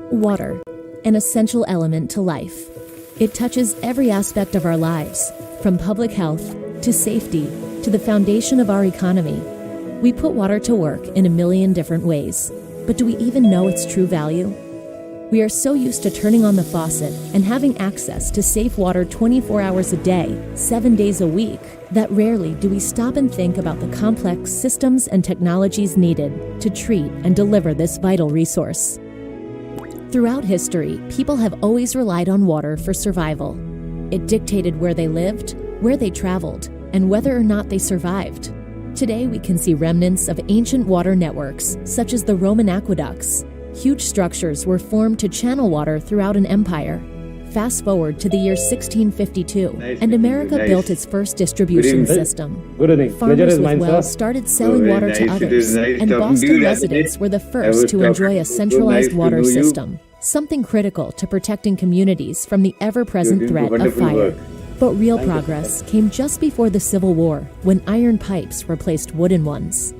Water, an essential element to life. It touches every aspect of our lives, from public health to safety to the foundation of our economy. We put water to work in a million different ways, but do we even know its true value? We are so used to turning on the faucet and having access to safe water 24 hours a day, 7 days a week, that rarely do we stop and think about the complex systems and technologies needed to treat and deliver this vital resource. Throughout history, people have always relied on water for survival. It dictated where they lived, where they traveled, and whether or not they survived. Today, we can see remnants of ancient water networks, such as the Roman aqueducts. Huge structures were formed to channel water throughout an empire. Fast forward to the year 1652, and America built its first distribution system. Farmers with wells started selling water to others, and Boston residents were the first to enjoy a centralized water system, something critical to protecting communities from the ever-present threat of fire. But real progress came just before the Civil War, when iron pipes replaced wooden ones.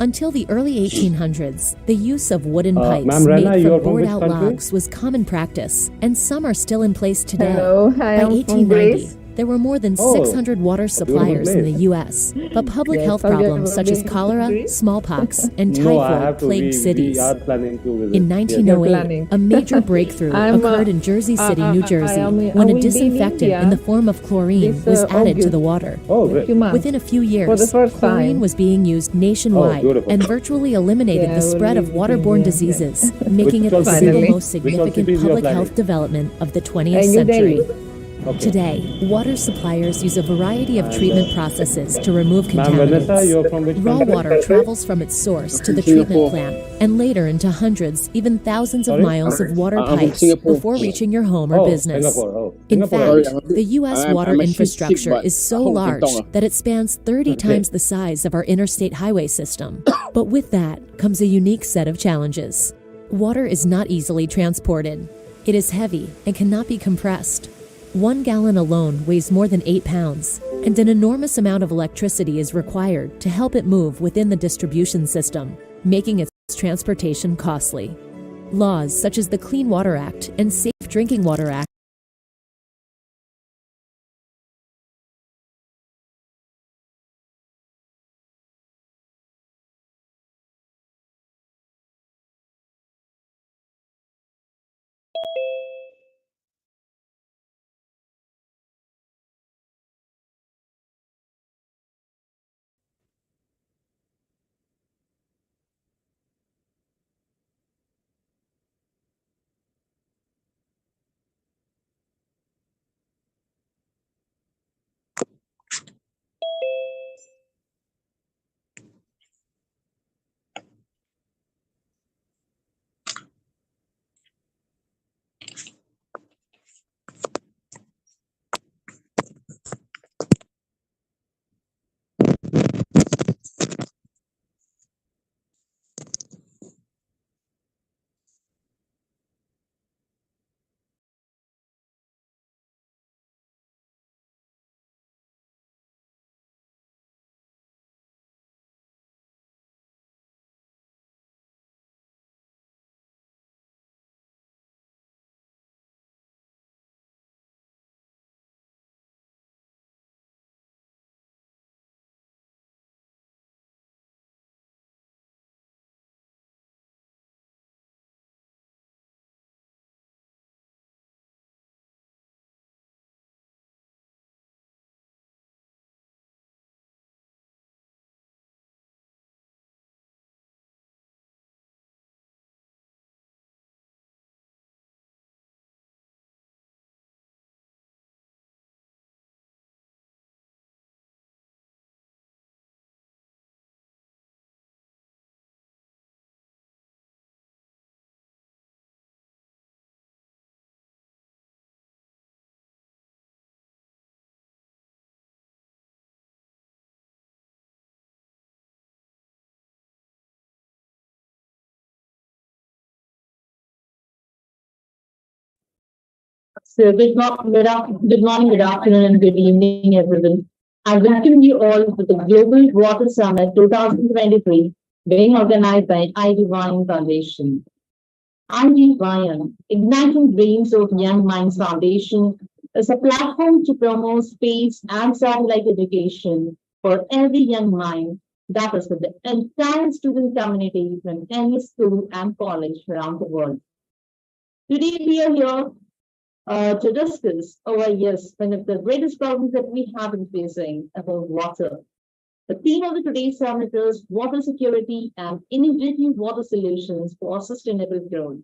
Until the early 1800s, the use of wooden pipes Ma'am Rana, made you are from from which bored-out country? logs was common practice, and some are still in place today. Hello, By I am from 1890, Greece. there were more than Oh, 600 water suppliers in the place. U.S., but public Yes, health have you problems ever such as been to cholera, Greece? smallpox, and No, I typhoid have to. plagued We cities. are planning to visit. In Yes. 1908, planning. a major breakthrough occurred in Jersey City, New Jersey, I when a will be in disinfectant India in the form of chlorine this, was added to August. the water. Oh, In a great. few months. Within a few years, For the first chlorine time. was being used nationwide beautiful. and virtually eliminated Yeah, the I will spread of leave it waterborne India. diseases, making it Which the all single cities- most Which all significant cities you are public planning? health development of the 20th New century. Delhi. Okay. Today, water suppliers use a variety of treatment processes to remove Ma'am Vanessa, contaminants. you are from which Raw country? water travels from its source to the treatment plant and later into hundreds, even thousands of Sorry? miles of water I'm from pipes Singapore. before reaching your home or Oh, business. Singapore. Oh, In Singapore. Sorry, fact, I'm a- the U.S. I'm- water I'm actually infrastructure sick, is so but- large that it spans 30 times the size of our interstate highway system. But with that comes a unique set of challenges. Water is not easily transported. It is heavy and cannot be compressed. 1 gallon alone weighs more than 8 pounds, and an enormous amount of electricity is required to help it move within the distribution system, making its transportation costly. Laws such as the Clean Water Act and Safe Drinking Water Act So good morning, good afternoon, and good evening, everyone. I welcome you all to the Global Water Summit 2023, being organized by IDYM Foundation. IDYM, Igniting Dreams of Young Minds Foundation, is a platform to promote space and satellite education for every young mind, that is, for the entire student community from any school and college around the world. Today, we are here to discuss one of the greatest problems that we have been facing about water. The theme of the today's summit is water security and integrating water solutions for sustainable growth.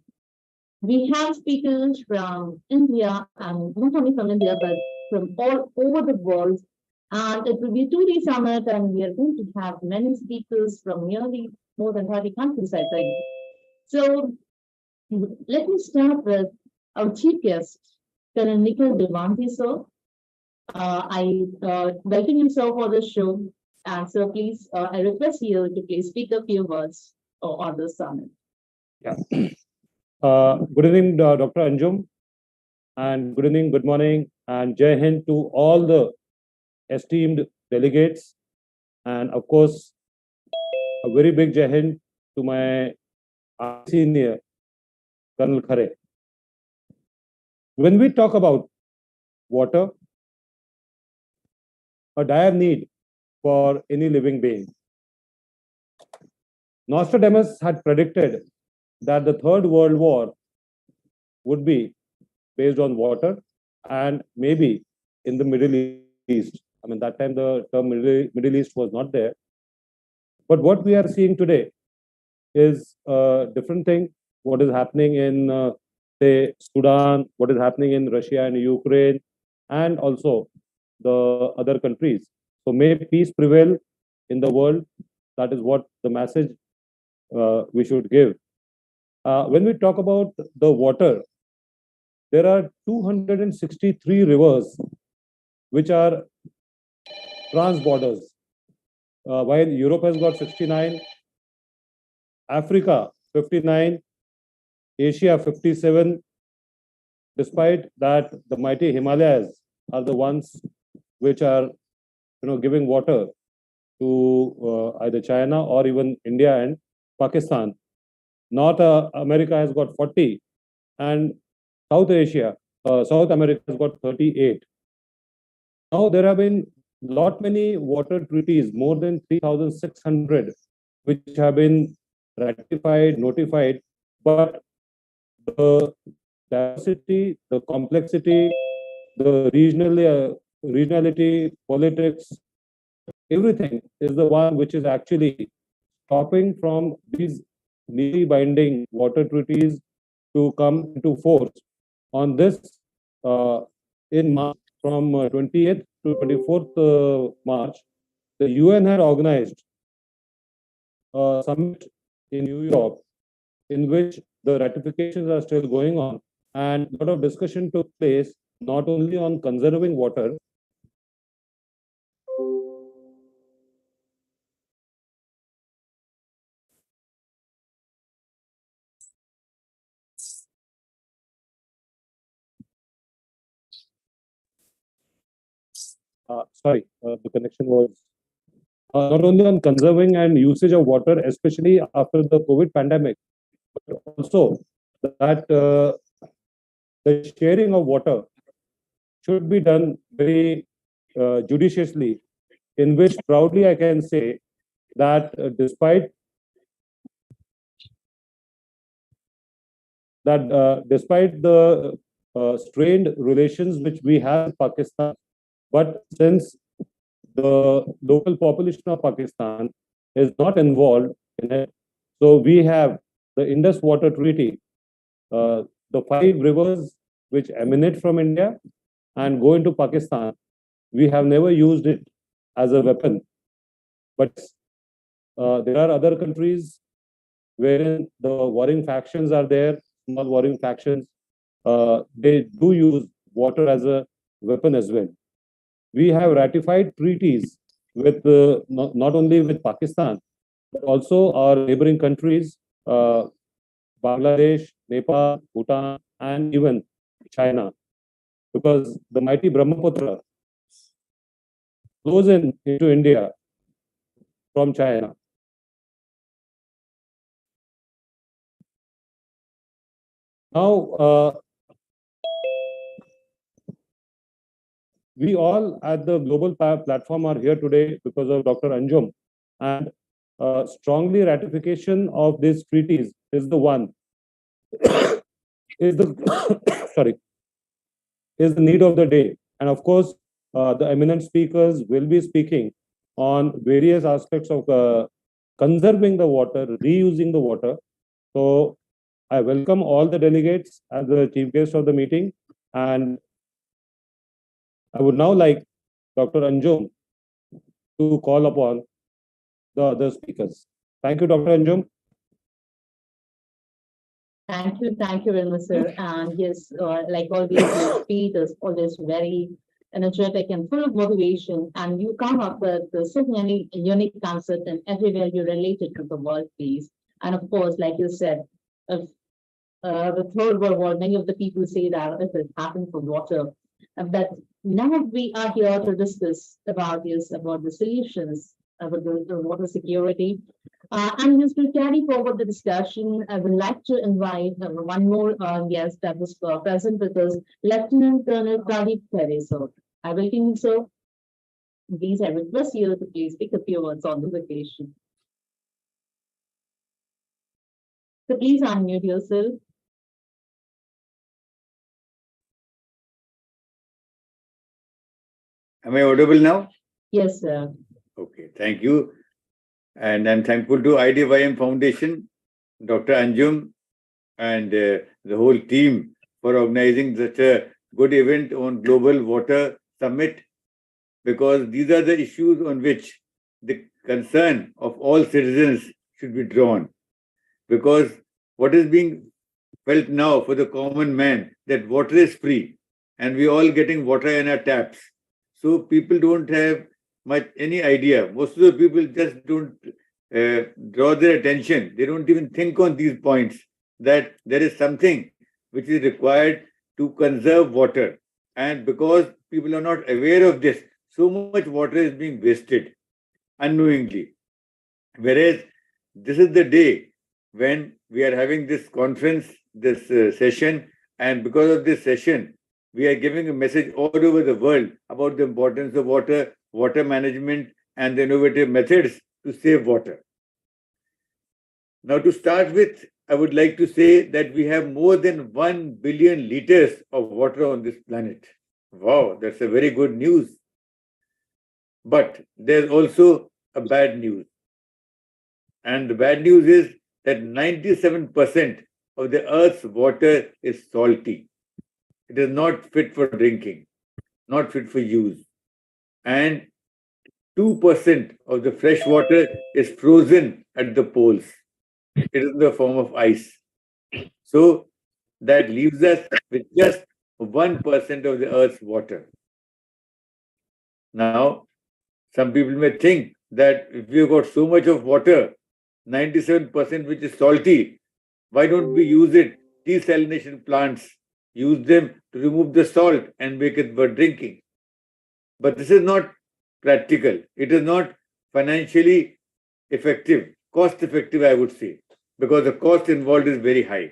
We have speakers from India and not only from India but from all over the world. And it will be a 2 day summit, and we are going to have many speakers from nearly more than 30 countries, I think. So let me start with our chief guest, Colonel Nikhil Devanti, sir. I welcome you, sir, for this show. And so please, I request you to please speak a few words on this summit. Yeah. Good evening, Dr. Anjum, and good evening, good morning, and Jai Hind to all the esteemed delegates, and of course, a very big Jai Hind to my senior, Colonel Khare. When we talk about water, a dire need for any living being, Nostradamus had predicted that the Third World War would be based on water and maybe in the Middle East. I mean, that time the term Middle East was not there. But what we are seeing today is a different thing. What is happening in, say, Sudan, what is happening in Russia and Ukraine, and also the other countries. So may peace prevail in the world. That is what the message we should give. When we talk about the water, there are 263 rivers which are trans borders. While Europe has got 69, Africa 59, Asia 57. Despite that, the mighty Himalayas are the ones which are, giving water to either China or even India and Pakistan. North America has got 40, and South America has got 38. Now there have been lot many water treaties, more than 3,600, which have been ratified, notified, but the diversity, the complexity, the regionality, politics, everything is the one which is actually stopping from these legally binding water treaties to come into force. On this, in March, from 20th to 24th March, the UN had organized a summit in New York in which the ratifications are still going on, and a lot of discussion took place not only on conserving water, the connection was not only on conserving and usage of water, especially after the COVID pandemic, but also that the sharing of water should be done very judiciously, in which proudly I can say that despite the strained relations which we have with Pakistan, but since the local population of Pakistan is not involved in it, so we have the Indus Water Treaty, the 5 rivers which emanate from India and go into Pakistan. We have never used it as a weapon, but there are other countries wherein the warring factions are there, small warring factions. They do use water as a weapon as well. We have ratified treaties with not only with Pakistan, but also our neighboring countries, Bangladesh, Nepal, Bhutan, and even China, because the mighty Brahmaputra flows into India from China. Now, we all at the global platform are here today because of Dr. Anjum, and strongly ratification of these treaties is the one is the is the need of the day. And of course, the eminent speakers will be speaking on various aspects of conserving the water, reusing the water. So I welcome all the delegates as the chief guest of the meeting, and I would now like Dr. Anjum to call upon the other speakers. Thank you, Dr. Anjum. Thank you very much, sir. And yes, like always, your speech is always very energetic and full of motivation. And you come up with so many unique concepts, and everywhere you relate it to the world, please. And of course, like you said, if the Third World War, many of the people say that if it happened for water, but now we are here to discuss about the solutions about the water security. And just to carry forward the discussion, I would like to invite one more guest that was present with us, Lieutenant Colonel Pradeep Pere, sir. I welcome you, sir. Please, I request you to please speak a few words on the vacation. So please unmute yourself. Am I audible now? Yes, sir. Okay, thank you. And I'm thankful to IDYM Foundation, Dr. Anjum, and the whole team for organizing such a good event on Global Water Summit, because these are the issues on which the concern of all citizens should be drawn. Because what is being felt now for the common man, that water is free and we all getting water in our taps. So people don't have much any idea. Most of the people just don't draw their attention. They don't even think on these points, that there is something which is required to conserve water. And because people are not aware of this, so much water is being wasted unknowingly. Whereas this is the day when we are having this conference, this session, and because of this session, we are giving a message all over the world about the importance of water, water management, and the innovative methods to save water. Now, to start with, I would like to say that we have more than 1 billion liters of water on this planet. Wow, that's a very good news. But there's also a bad news. And the bad news is that 97% of the Earth's water is salty. It is not fit for drinking, not fit for use. And 2% of the fresh water is frozen at the poles. It is in the form of ice. So that leaves us with just 1% of the Earth's water. Now, some people may think that if we've got so much of water, 97% which is salty, why don't we use it? Desalination plants use them to remove the salt and make it for drinking. But this is not practical. It is not financially effective, cost effective, I would say, because the cost involved is very high.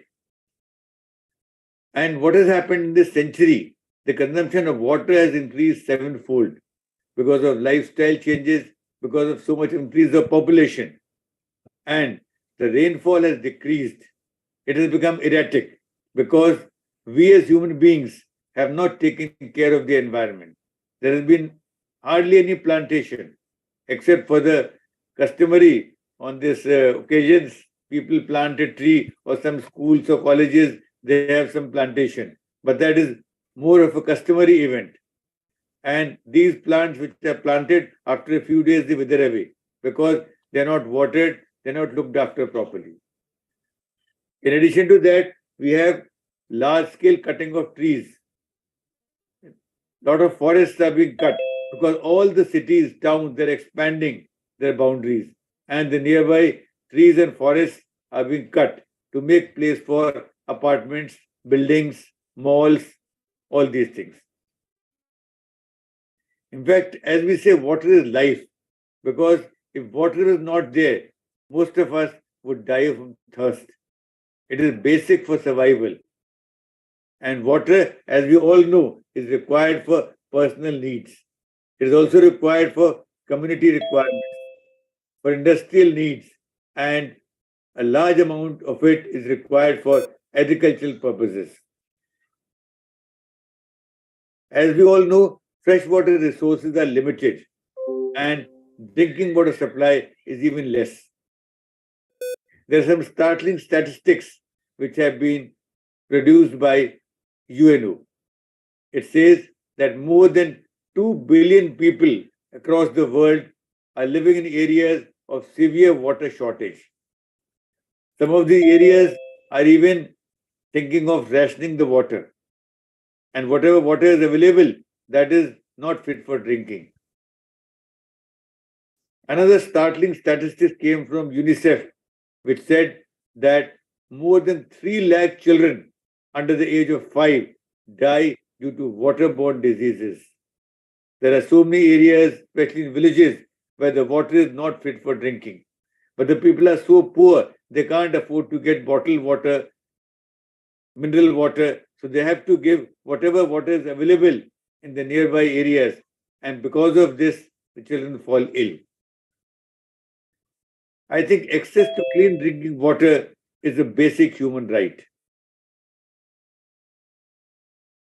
And what has happened in this century? The consumption of water has increased sevenfold because of lifestyle changes, because of so much increase of population. And the rainfall has decreased. It has become erratic because we as human beings have not taken care of the environment. There has been hardly any plantation, except for the customary on these occasions, people plant a tree, or some schools or colleges, they have some plantation. But that is more of a customary event. And these plants which are planted, after a few days, they wither away because they're not watered, they're not looked after properly. In addition to that, we have large-scale cutting of trees. A lot of forests are being cut because all the cities, towns, they're expanding their boundaries. And the nearby trees and forests are being cut to make place for apartments, buildings, malls, all these things. In fact, as we say, water is life, because if water is not there, most of us would die from thirst. It is basic for survival. And water, as we all know, is required for personal needs. It is also required for community requirements, for industrial needs, and a large amount of it is required for agricultural purposes. As we all know, freshwater resources are limited and drinking water supply is even less. There are some startling statistics which have been produced by UNO. It says that more than 2 billion people across the world are living in areas of severe water shortage. Some of the areas are even thinking of rationing the water. And whatever water is available, that is not fit for drinking. Another startling statistic came from UNICEF, which said that more than 3 lakh children under the age of 5 die due to waterborne diseases. There are so many areas, especially in villages, where the water is not fit for drinking. But the people are so poor, they can't afford to get bottled water, mineral water. So they have to give whatever water is available in the nearby areas. And because of this, the children fall ill. I think access to clean drinking water is a basic human right.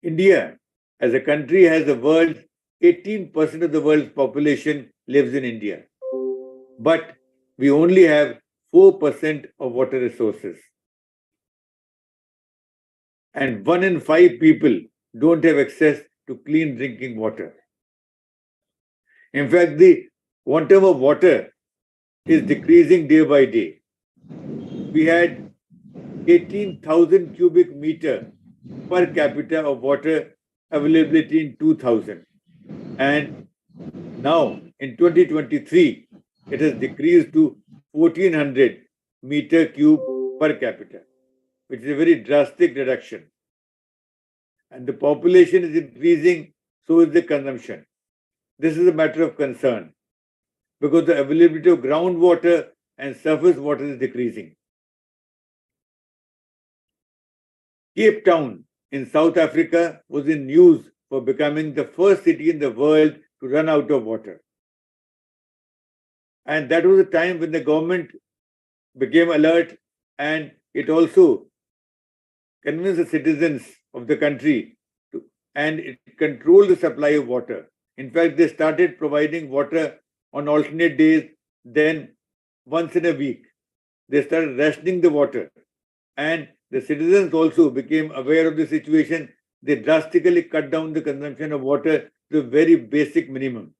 India, as a country, has the world's 18% of the world's population lives in India. But we only have 4% of water resources. And 1 in 5 people don't have access to clean drinking water. In fact, the quantum of water is decreasing day by day. We had 18,000 cubic meter per capita of water availability in 2000. And now in 2023, it has decreased to 1400 meter cube per capita, which is a very drastic reduction. And the population is increasing, so is the consumption. This is a matter of concern because the availability of groundwater and surface water is decreasing. Cape Town in South Africa was in news for becoming the first city in the world to run out of water. And that was a time when the government became alert and it also convinced the citizens of the country and it controlled the supply of water. In fact, they started providing water on alternate days, then once in a week. They started rationing the water. And the citizens also became aware of the situation. They drastically cut down the consumption of water to a very basic minimum.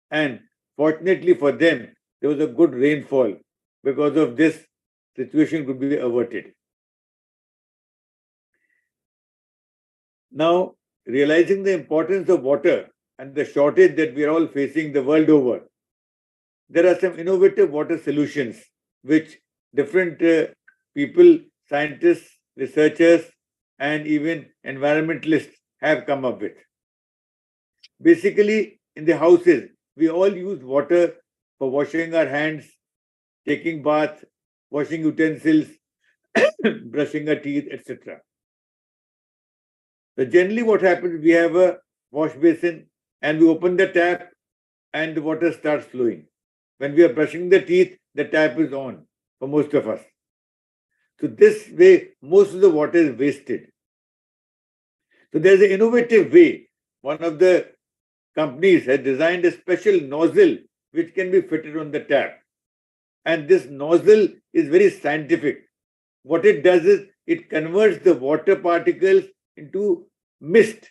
And fortunately for them, there was a good rainfall. Because of this, situation could be averted. Now, realizing the importance of water and the shortage that we are all facing the world over, there are some innovative water solutions which different people, scientists, researchers, and even environmentalists have come up with. Basically, in the houses, we all use water for washing our hands, taking bath, washing utensils, brushing our teeth, etc. So generally what happens, we have a wash basin and we open the tap and the water starts flowing. When we are brushing the teeth, the tap is on for most of us. So this way, most of the water is wasted. So there's an innovative way. One of the companies has designed a special nozzle which can be fitted on the tap. And this nozzle is very scientific. What it does is it converts the water particles into mist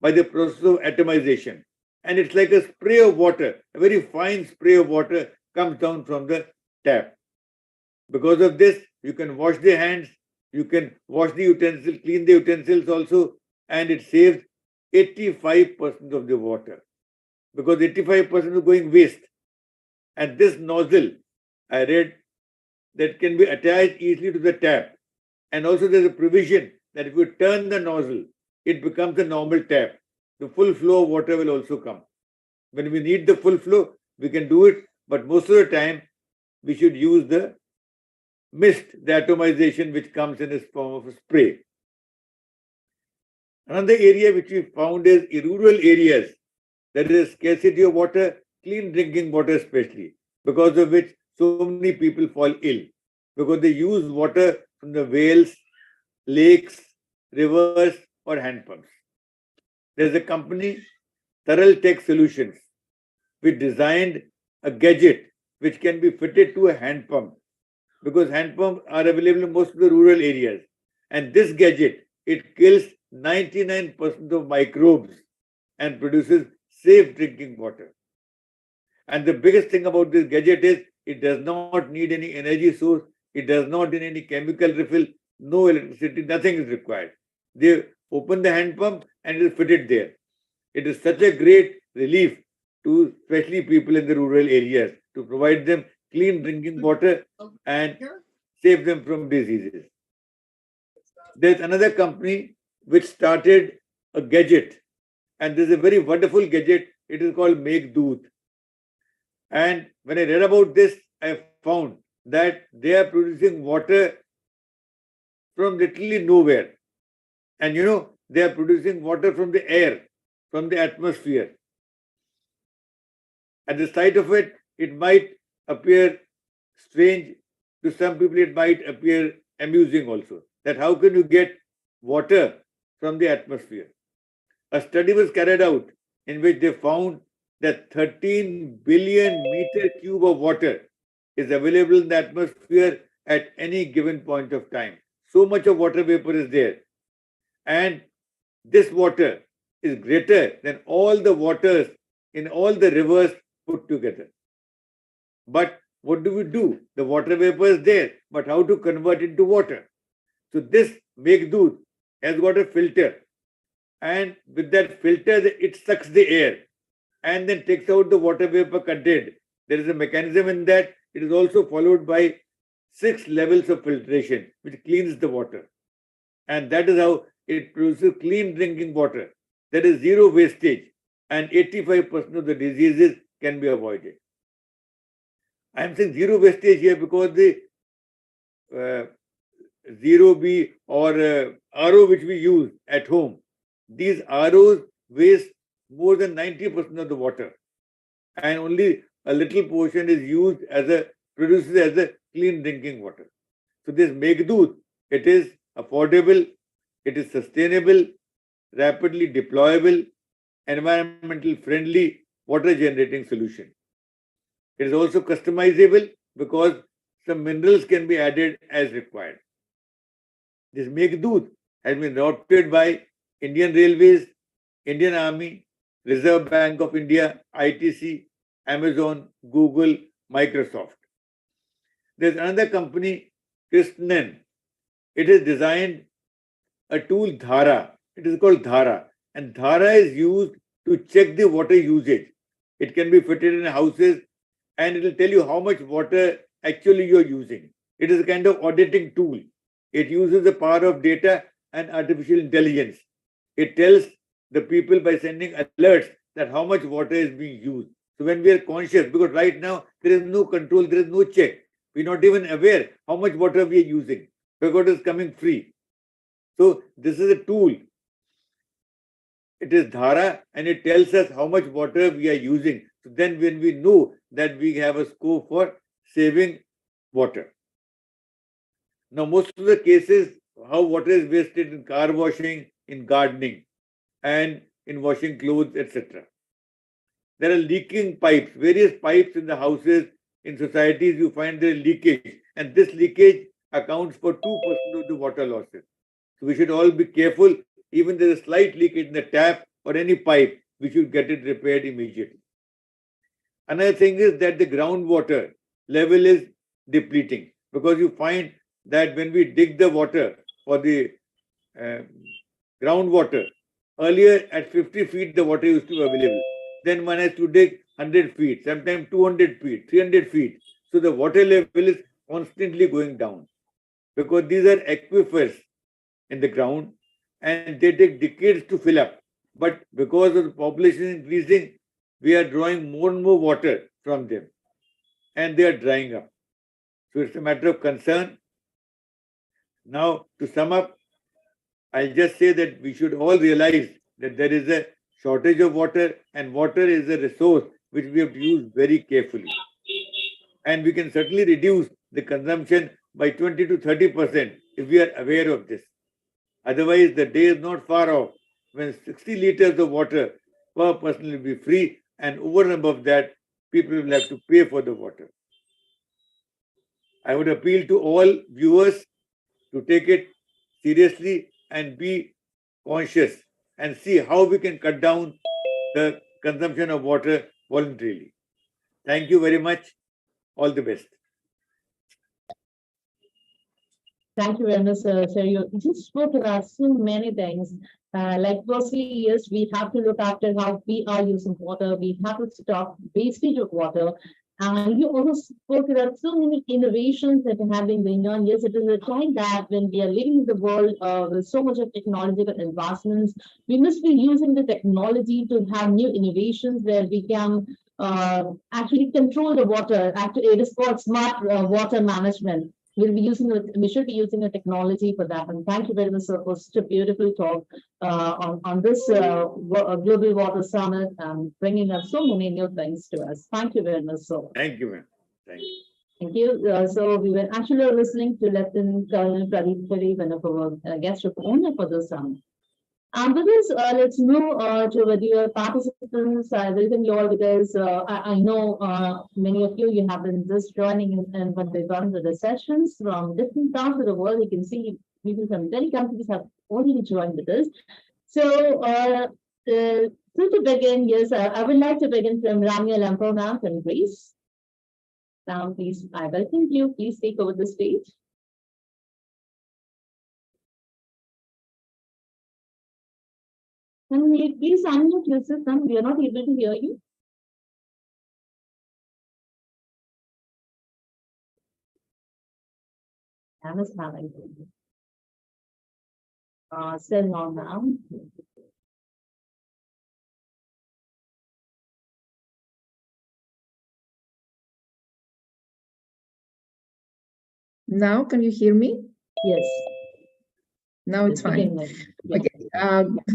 by the process of atomization. And it's like a spray of water, a very fine spray of water comes down from the tap. Because of this, you can wash the hands, you can wash the utensils, clean the utensils also, and it saves 85% of the water. Because 85% is going waste. And this nozzle, I read, that can be attached easily to the tap. And also there's a provision that if you turn the nozzle, it becomes a normal tap. The full flow of water will also come. When we need the full flow, we can do it, but most of the time, we should use the mist, the atomization which comes in the form of a spray. Another area which we found is in rural areas, there is a scarcity of water, clean drinking water especially, because of which so many people fall ill, because they use water from the wells, lakes, rivers, or hand pumps. There's a company, Taral Tech Solutions, which designed a gadget which can be fitted to a hand pump, because hand pumps are available in most of the rural areas. And this gadget, it kills 99% of microbes and produces safe drinking water. And the biggest thing about this gadget is it does not need any energy source, it does not need any chemical refill, no electricity, nothing is required. They open the hand pump and it is fitted there. It is such a great relief to especially people in the rural areas to provide them clean drinking water and save them from diseases. There's another company which started a gadget, and this is a very wonderful gadget. It is called Make Doodh. And when I read about this, I found that they are producing water from literally nowhere. And they are producing water from the air, from the atmosphere. At the sight of it, it might appear strange. To some people, it might appear amusing also. That how can you get water from the atmosphere? A study was carried out in which they found that 13 billion meter cube of water is available in the atmosphere at any given point of time. So much of water vapor is there. And this water is greater than all the waters in all the rivers put together. But what do we do? The water vapor is there, but how to convert it into water? So this Meghdut has got a filter, and with that filter, it sucks the air and then takes out the water vapor contained. There is a mechanism in that. It is also followed by 6 levels of filtration, which cleans the water. And that is how it produces clean drinking water. There is zero wastage, and 85% of the diseases can be avoided. I am saying zero wastage here because the zero B or RO which we use at home, these ROs waste more than 90% of the water, and only a little portion is used produces as a clean drinking water. So this Meghdut, it is affordable, it is sustainable, rapidly deployable, environmental friendly water generating solution. It is also customizable because some minerals can be added as required. This Meghdut has been adopted by Indian Railways, Indian Army, Reserve Bank of India, ITC, Amazon, Google, Microsoft. There's another company, Krishnan. It has designed a tool, Dhara. It is called Dhara. And Dhara is used to check the water usage. It can be fitted in houses, and it will tell you how much water actually you are using. It is a kind of auditing tool. It uses the power of data and artificial intelligence. It tells the people by sending alerts that how much water is being used. So when we are conscious, because right now there is no control, there is no check. We are not even aware how much water we are using because it is coming free. So this is a tool. It is Dhara, and it tells us how much water we are using. So then when we know that we have a scope for saving water. Now most of the cases, how water is wasted in car washing, in gardening, and in washing clothes, etc. There are leaking pipes, various pipes in the houses, in societies you find there is leakage, and this leakage accounts for 2% of the water losses. So we should all be careful. Even there is a slight leakage in the tap or any pipe, we should get it repaired immediately. Another thing is that the groundwater level is depleting, because you find that when we dig the water for the groundwater, earlier at 50 feet the water used to be available. Then one has to dig 100 feet, sometimes 200 feet, 300 feet. So the water level is constantly going down, because these are aquifers in the ground and they take decades to fill up. But because of the population increasing, we are drawing more and more water from them, and they are drying up. So it's a matter of concern. Now, to sum up, I'll just say that we should all realize that there is a shortage of water, and water is a resource which we have to use very carefully. And we can certainly reduce the consumption by 20 to 30% if we are aware of this. Otherwise, the day is not far off when 60 liters of water per person will be free, and over and above that, people will have to pay for the water. I would appeal to all viewers to take it seriously and be conscious and see how we can cut down the consumption of water voluntarily. Thank you very much. All the best. Thank you very much, sir. So you just spoke about so many things. Like firstly, yes, we have to look after how we are using water. We have to stop wastage of water. And you also spoke about so many innovations that have been going on. Yes, it is a time that when we are living in the world with so much of technological advancements, we must be using the technology to have new innovations where we can actually control the water. Actually, it is called smart water management. We should be using a technology for that. And thank you very much, sir, for such a beautiful talk on this Global Water Summit, bringing up so many new things to us. Thank you very much, sir. Thank you, ma'am. Thank you. Thank you. So we were actually listening to Lieutenant Colonel Pradeep Puri, one of our guest owner for this summit. With this, let's move to with your participants. I welcome you all because I know many of you have been just joining and when they run the sessions from different parts of the world. You can see people from many countries have already joined with us. So, to begin, yes, I would like to begin from Ramya Lampo ma'am from Greece. Now, please, I welcome you. Please take over the stage. Can you please unmute yourself, ma'am? We are not able to hear you. Ma'am is having still not now. Now, can you hear me? Yes. Now it's fine. Yeah. Okay.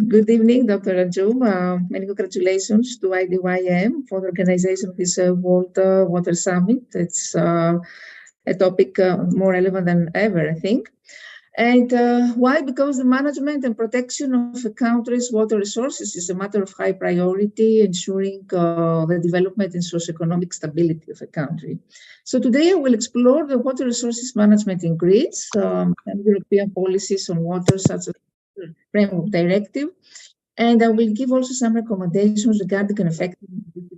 Good evening, Dr. Anjum. Many congratulations to IDYM for the organization of this World Water Summit. It's a topic more relevant than ever, I think. And why? Because the management and protection of a country's water resources is a matter of high priority, ensuring the development and socioeconomic stability of a country. So today I will explore the water resources management in Greece and European policies on water, such as the Framework Directive. And I will give also some recommendations regarding an effective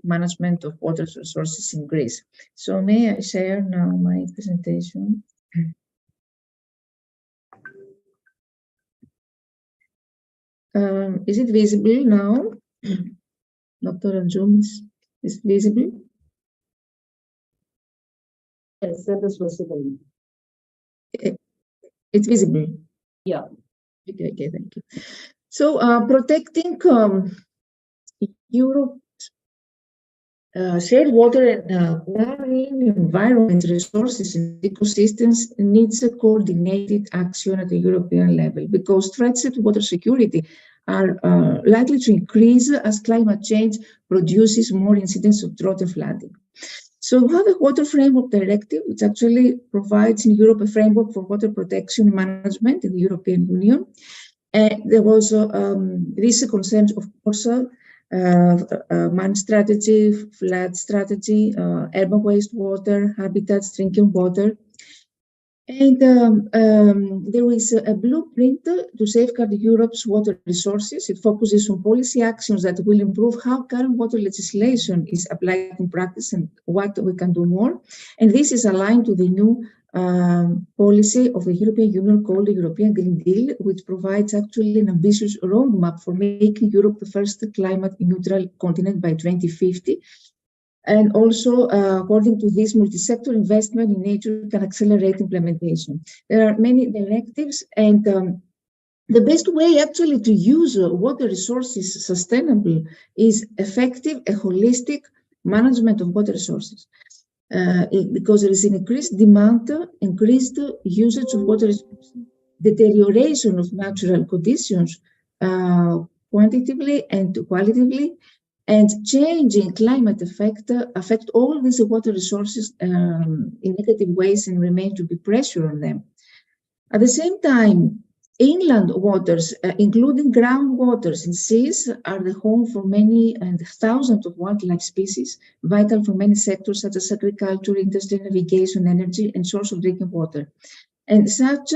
management of water resources in Greece. So may I share now my presentation? Is it visible now? Dr. Anjum, is it visible? Yes, that is visible. It's visible. Yeah. Okay, thank you. So protecting Europe shared water and marine environment resources and ecosystems needs a coordinated action at the European level because threats to water security are likely to increase as climate change produces more incidents of drought and flooding. So we have a Water Framework Directive, which actually provides in Europe a framework for water protection and management in the European Union. There was this concerns, of course, mine strategy, flood strategy, urban wastewater, habitats, drinking water. And there is a blueprint to safeguard Europe's water resources. It focuses on policy actions that will improve how current water legislation is applied in practice and what we can do more. And this is aligned to the new policy of the European Union called the European Green Deal, which provides actually an ambitious roadmap for making Europe the first climate neutral continent by 2050. And also, according to this, multi-sector investment in nature can accelerate implementation. There are many directives, and the best way actually to use water resources sustainable is effective and holistic management of water resources. Because there is an increased demand, increased usage of water resources, deterioration of natural conditions, quantitatively and qualitatively, and changing climate affect all these water resources in negative ways and remain to be pressure on them. At the same time, inland waters, including groundwaters and seas, are the home for many and thousands of wildlife species, vital for many sectors such as agriculture, industry, navigation, energy, and source of drinking water. And such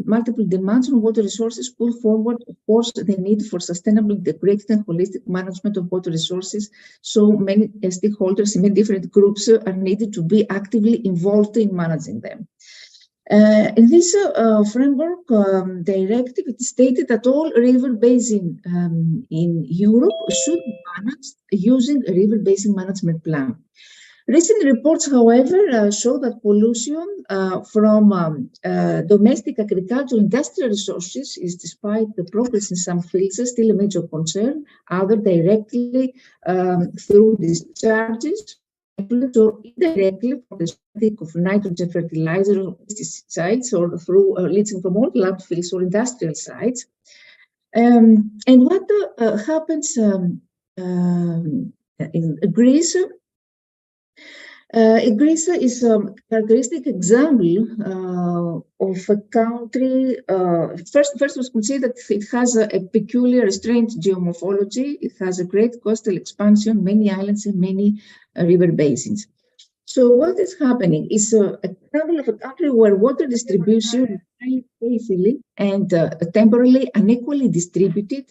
multiple demands on water resources pull forward, of course, the need for sustainable, integrated, and holistic management of water resources. So many stakeholders in many different groups are needed to be actively involved in managing them. In this framework directive, it stated that all river basin in Europe should be managed using a river basin management plan. Recent reports, however, show that pollution from domestic agricultural industrial resources is, despite the progress in some fields, still a major concern, either directly through discharges or indirectly from the spreading of nitrogen fertilizer or pesticides, or through leaching from old landfills or industrial sites. And what happens in Greece? Greece is a characteristic example of a country. First, we could say that it has a peculiar, strange geomorphology. It has a great coastal expansion, many islands, and many river basins. So, what is happening is a example of a country where water distribution is carefully and temporarily unequally distributed.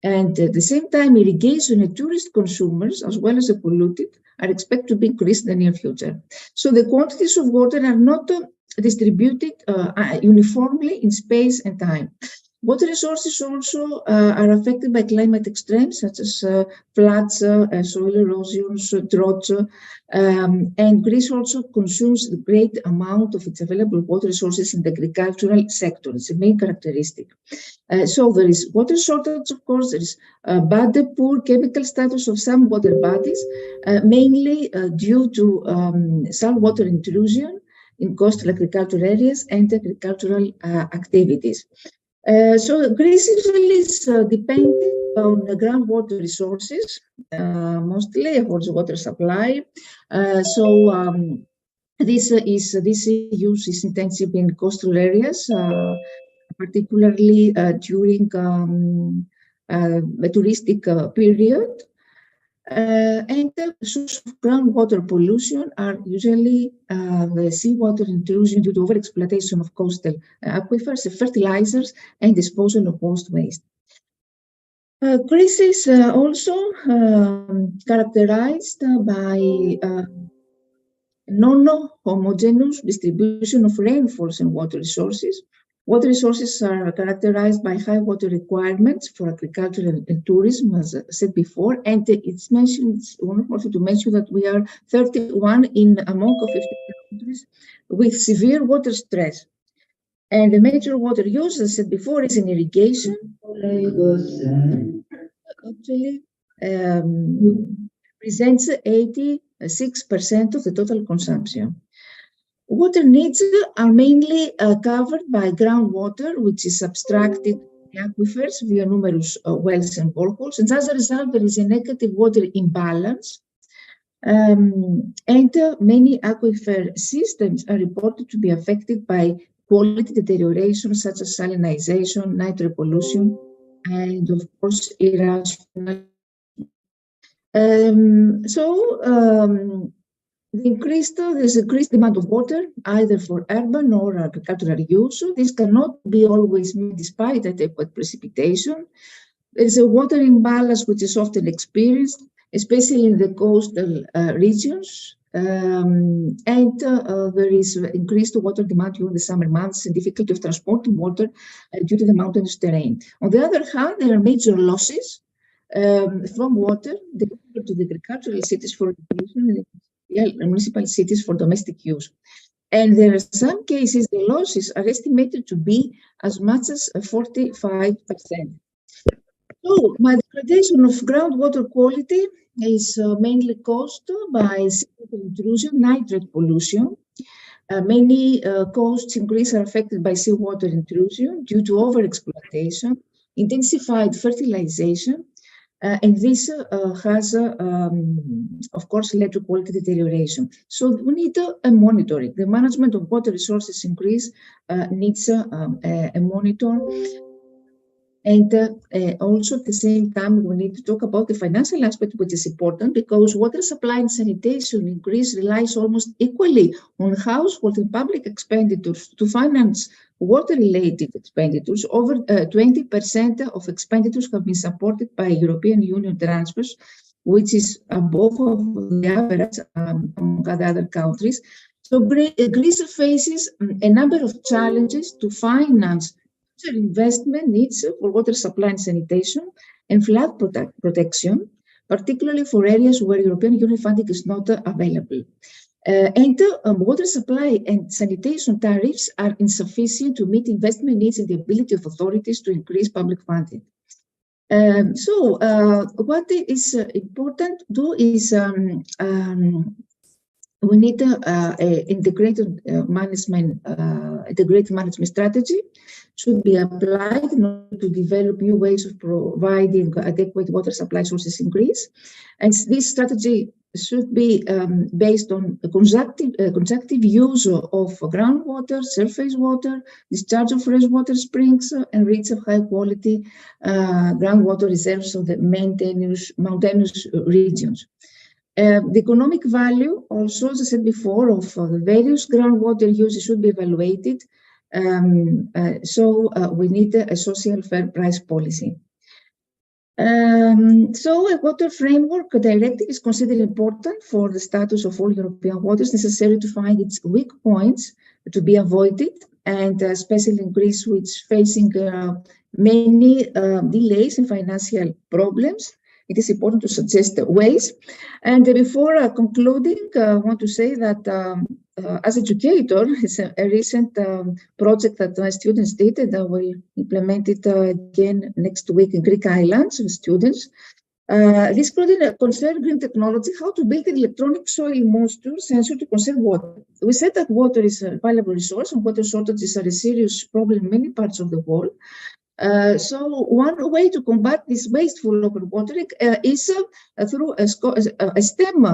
And at the same time, irrigation and tourist consumers, as well as the polluted, are expected to be increased in the near future. So the quantities of water are not distributed uniformly in space and time. Water resources also are affected by climate extremes such as floods, soil erosions, droughts, and Greece also consumes a great amount of its available water resources in the agricultural sector. It's a main characteristic. So there is water shortage, of course, there is bad, poor chemical status of some water bodies, mainly due to saltwater intrusion in coastal agricultural areas and agricultural activities. So Greece is dependent on the groundwater resources, mostly for the water supply. This use is intensive in coastal areas, particularly during the touristic period. And the source of groundwater pollution are usually the seawater intrusion due to overexploitation of coastal aquifers, fertilizers, and disposal of post waste. Greece is also characterized by non-homogeneous distribution of rainfalls and water resources. Water resources are characterized by high water requirements for agriculture and tourism, as I said before, and it's wonderful to mention that we are 31 among 50 countries with severe water stress. And the major water use, as I said before, is in irrigation. Actually, represents 86% of the total consumption. Water needs are mainly covered by groundwater, which is abstracted from the aquifers via numerous wells and boreholes. And as a result, there is a negative water imbalance. And many aquifer systems are reported to be affected by quality deterioration, such as salinization, nitrate pollution, and of course, irrational. There's increased demand of water, either for urban or agricultural use. So this cannot be always met despite adequate precipitation. There's a water imbalance which is often experienced, especially in the coastal regions. And there is increased water demand during the summer months and difficulty of transporting water due to the mountainous terrain. On the other hand, there are major losses from water delivered to the agricultural cities for irrigation and municipal cities for domestic use. And there are some cases the losses are estimated to be as much as 45%. So, my degradation of groundwater quality is mainly caused by seawater intrusion, nitrate pollution. Many coasts in Greece are affected by seawater intrusion due to overexploitation, intensified fertilization, and this has, of course, led to quality deterioration. So we need a monitoring. The management of water resources in Greece needs a monitor. And also at the same time, we need to talk about the financial aspect, which is important because water supply and sanitation in Greece relies almost equally on household and public expenditures to finance water-related expenditures. Over 20% of expenditures have been supported by European Union transfers, which is above the average among other countries. So Greece faces a number of challenges to finance investment needs for water supply and sanitation and flood protection, particularly for areas where European Union funding is not available. Water supply and sanitation tariffs are insufficient to meet investment needs and the ability of authorities to increase public funding. What is important to do is we need integrated management strategy should be applied in order to develop new ways of providing adequate water supply sources in Greece. And this strategy should be based on a conjunctive use of groundwater, surface water, discharge of freshwater springs, and reach of high quality groundwater reserves of the mountainous regions. The economic value also, as I said before, of the various groundwater uses should be evaluated. We need a social fair price policy. A water framework directive is considered important for the status of all European waters, necessary to find its weak points to be avoided, and especially in Greece, which is facing many delays and financial problems. It is important to suggest ways. And before concluding, I want to say that as educator, it's a recent project that my students did, and I will implement it again next week in Greek islands with students. This project concerned green technology, how to build an electronic soil moisture sensor to conserve water. We said that water is a valuable resource, and water shortages are a serious problem in many parts of the world. One way to combat this wasteful open watering is through a STEM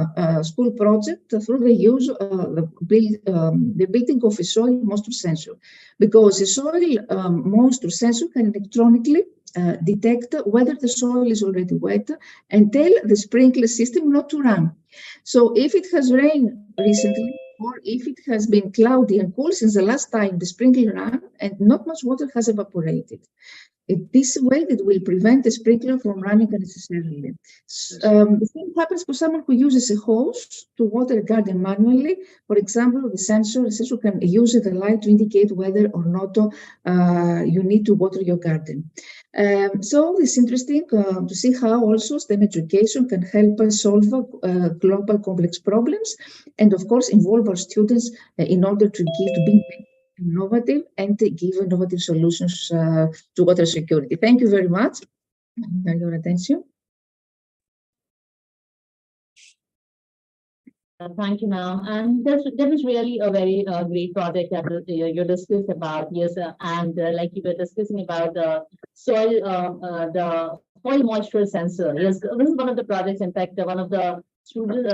school project, through the use of the building of a soil moisture sensor, because a soil moisture sensor can electronically detect whether the soil is already wet and tell the sprinkler system not to run. So if it has rained recently, or if it has been cloudy and cool since the last time the sprinkler ran and not much water has evaporated. In this way, it will prevent the sprinkler from running unnecessarily. The same happens for someone who uses a hose to water a garden manually. For example, the sensor can use the light to indicate whether or not you need to water your garden. So it's interesting to see how also STEM education can help us solve global complex problems, and of course involve our students in order to be innovative and give innovative solutions to water security. Thank you very much for your attention. Thank you, ma'am. And that was really a very great project that you discussed about. Yes, and like you were discussing about the soil moisture sensor. Yes, this is one of the projects. In fact, one of the student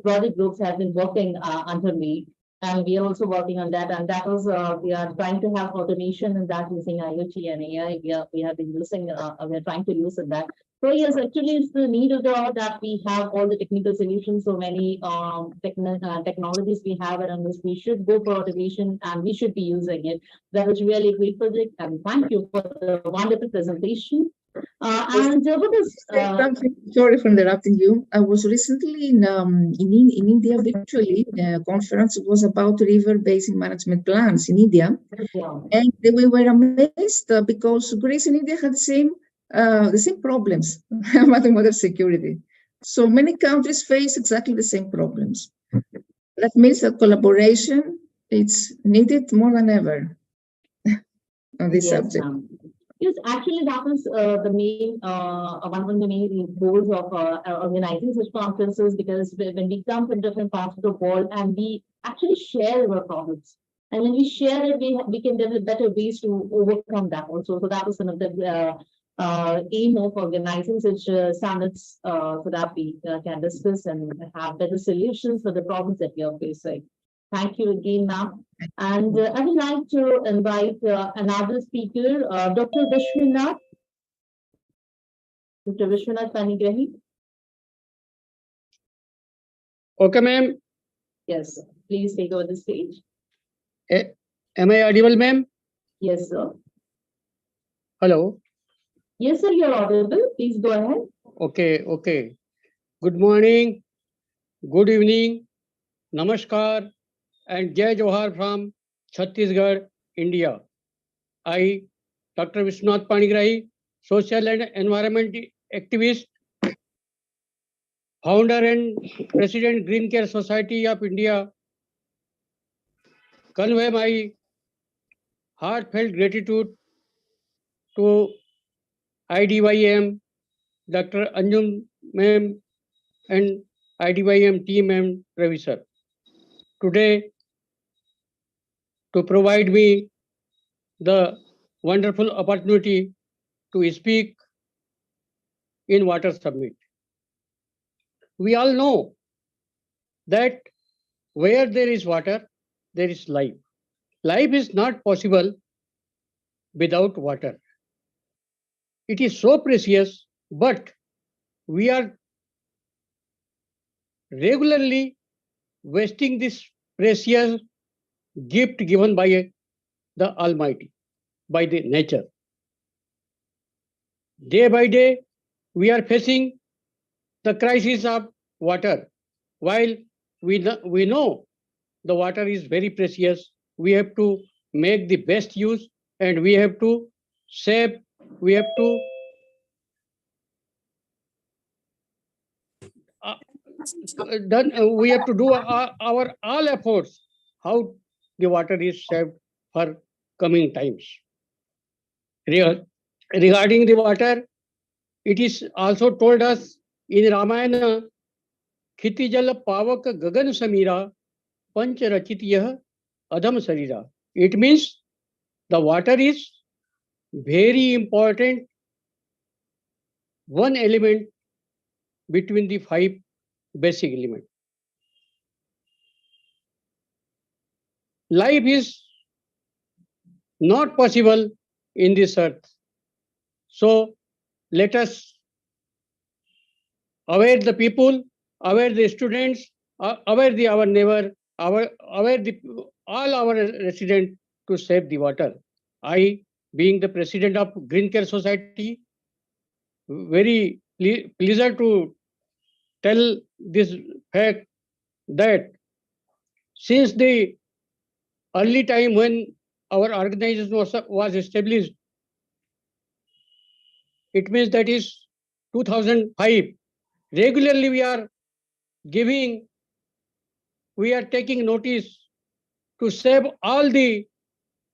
project groups have been working under me, and we are also working on that. And that was we are trying to have automation in that using IoT and AI. We have been using. We are trying to use in that. So yes, actually, it's the need of that we have all the technical solutions. So many technologies we have around this. We should go for automation, and we should be using it. That was really a great project, and thank you for the wonderful presentation. What is something? Sorry for interrupting you. I was recently in India virtually. A conference. It was about river basin management plans in India, and we were amazed because Greece and India had the same problems about water security. So many countries face exactly the same problems. That means that collaboration is needed more than ever on this subject. Yes, actually, that was the main one of the main goals of organizing such conferences, because when we come from different parts of the world and we actually share our problems, and when we share it, we can develop better ways to overcome that also. So that was one of the aim of organizing such summits so that we can discuss and have better solutions for the problems that we are facing. Thank you again, ma'am. And I would like to invite another speaker, Dr. Vishwanath. Dr. Vishwanath Panigrahi. Okay, ma'am. Yes, please take over the stage. Am I audible, ma'am? Yes, sir. Hello. Yes, sir, you're audible. Please go ahead. Okay. Good morning, good evening, namaskar, and Jai Johar from Chhattisgarh, India. I, Dr. Vishwanath Panigrahi, social and environment activist, founder and President Green Care Society of India, convey my heartfelt gratitude to IDYM, Dr. Anjum ma'am, and IDYM team and Ravi sir. Today, to provide me the wonderful opportunity to speak in Water Summit. We all know that where there is water, there is life. Life is not possible without water. It is so precious, but we are regularly wasting this precious gift given by the Almighty, by the nature. Day by day, we are facing the crisis of water. While we know the water is very precious, we have to make the best use and we have to save, we have to we have to do our all efforts how the water is saved for coming times. Regarding the water, it is also told us in Ramayana, Khiti jal pavak gagan samira panch rachit yah adham sarira. It means the water is very important, one element between the 5 basic elements. Life is not possible in this earth. So let us aware the people, aware the students, aware our neighbor, aware all our residents to save the water. I, being the president of Green Care Society, very pleased to tell this fact that since the early time when our organization was established, it means that is 2005, regularly we are taking notice to save all the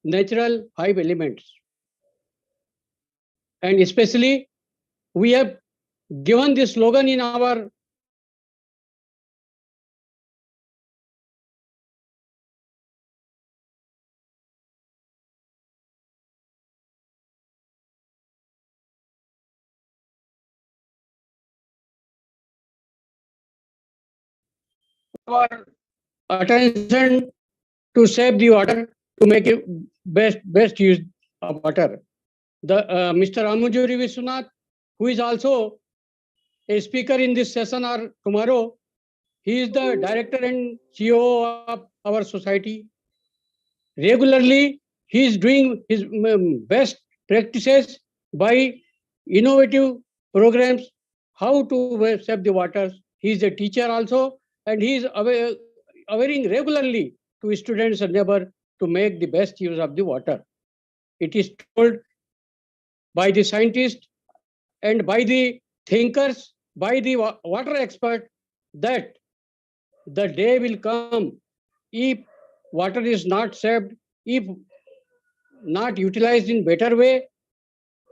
natural 5 elements. And especially, we have given this slogan in our attention to save the water, to make it best use of water. The Mr. Amujuri Vishwanath, who is also a speaker in this session or tomorrow, he is the director and CEO of our society. Regularly, he is doing his best practices by innovative programs, how to save the waters. He is a teacher also, and he is awareing regularly to students and neighbor to make the best use of the water. It is told by the scientists and by the thinkers, by the water expert, that the day will come if water is not saved, if not utilized in better way,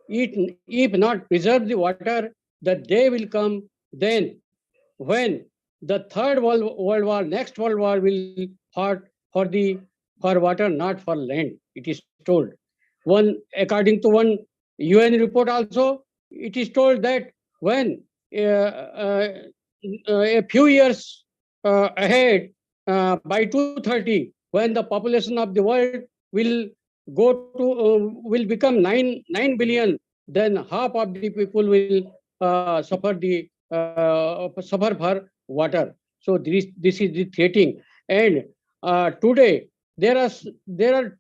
if not preserved the water, the day will come then when the third world war, next world war will fought for water, not for land. It is told. According to one UN report also, it is told that when a few years ahead, by 2030, when the population of the world will will become 9 billion, then half of the people will suffer for water. So this is the threatening. And today there are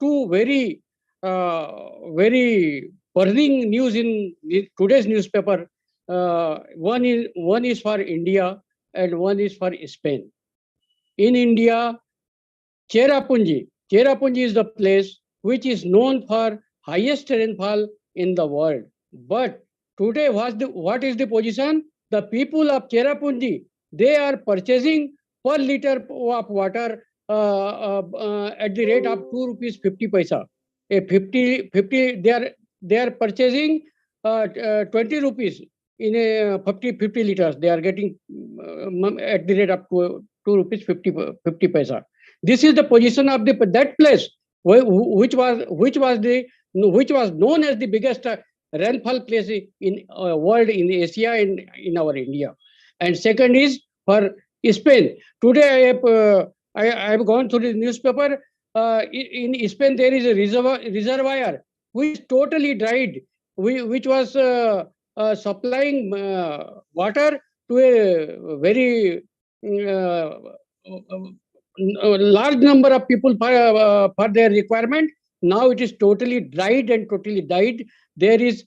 two very burning news in today's newspaper. One is for India and one is for Spain. In India, Cherrapunji is the place which is known for highest rainfall in the world. But today, what is the position? The people of Cherrapunji, they are purchasing per liter of water at the rate of 2 rupees 50 paisa. A 50 they are purchasing 20 rupees in a 50 liters. They are getting at the rate of 2 rupees 50 paisa. This is the position of that place, which was known as the biggest rainfall place in world, in Asia, and in our India. And second is for Spain. Today I have gone through the newspaper. In Spain there is a reservoir which is totally dried, which was supplying water to a very large number of people for their requirement. Now it is totally dried and totally died. There is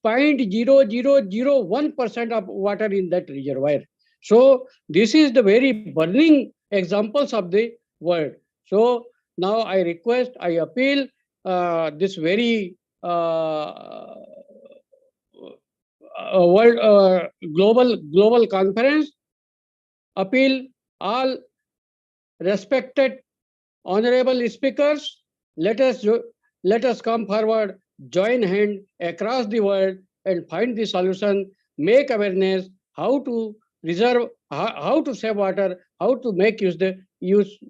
0.0001% of water in that reservoir. So this is the very burning examples of the world. So now I request, I appeal this very world global conference, appeal all respected honorable speakers, let us come forward, join hand across the world and find the solution, make awareness how to reserve, how to save water, how to make use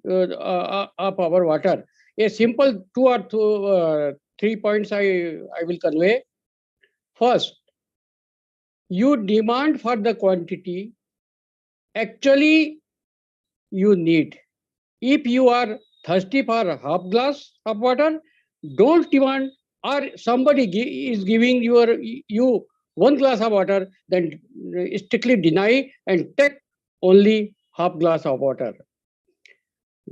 of our water. A simple 2 or 3 points I will convey. First, you demand for the quantity actually you need. If you are thirsty for half glass of water, don't demand, or somebody is giving you 1 glass of water, then strictly deny and take only half glass of water.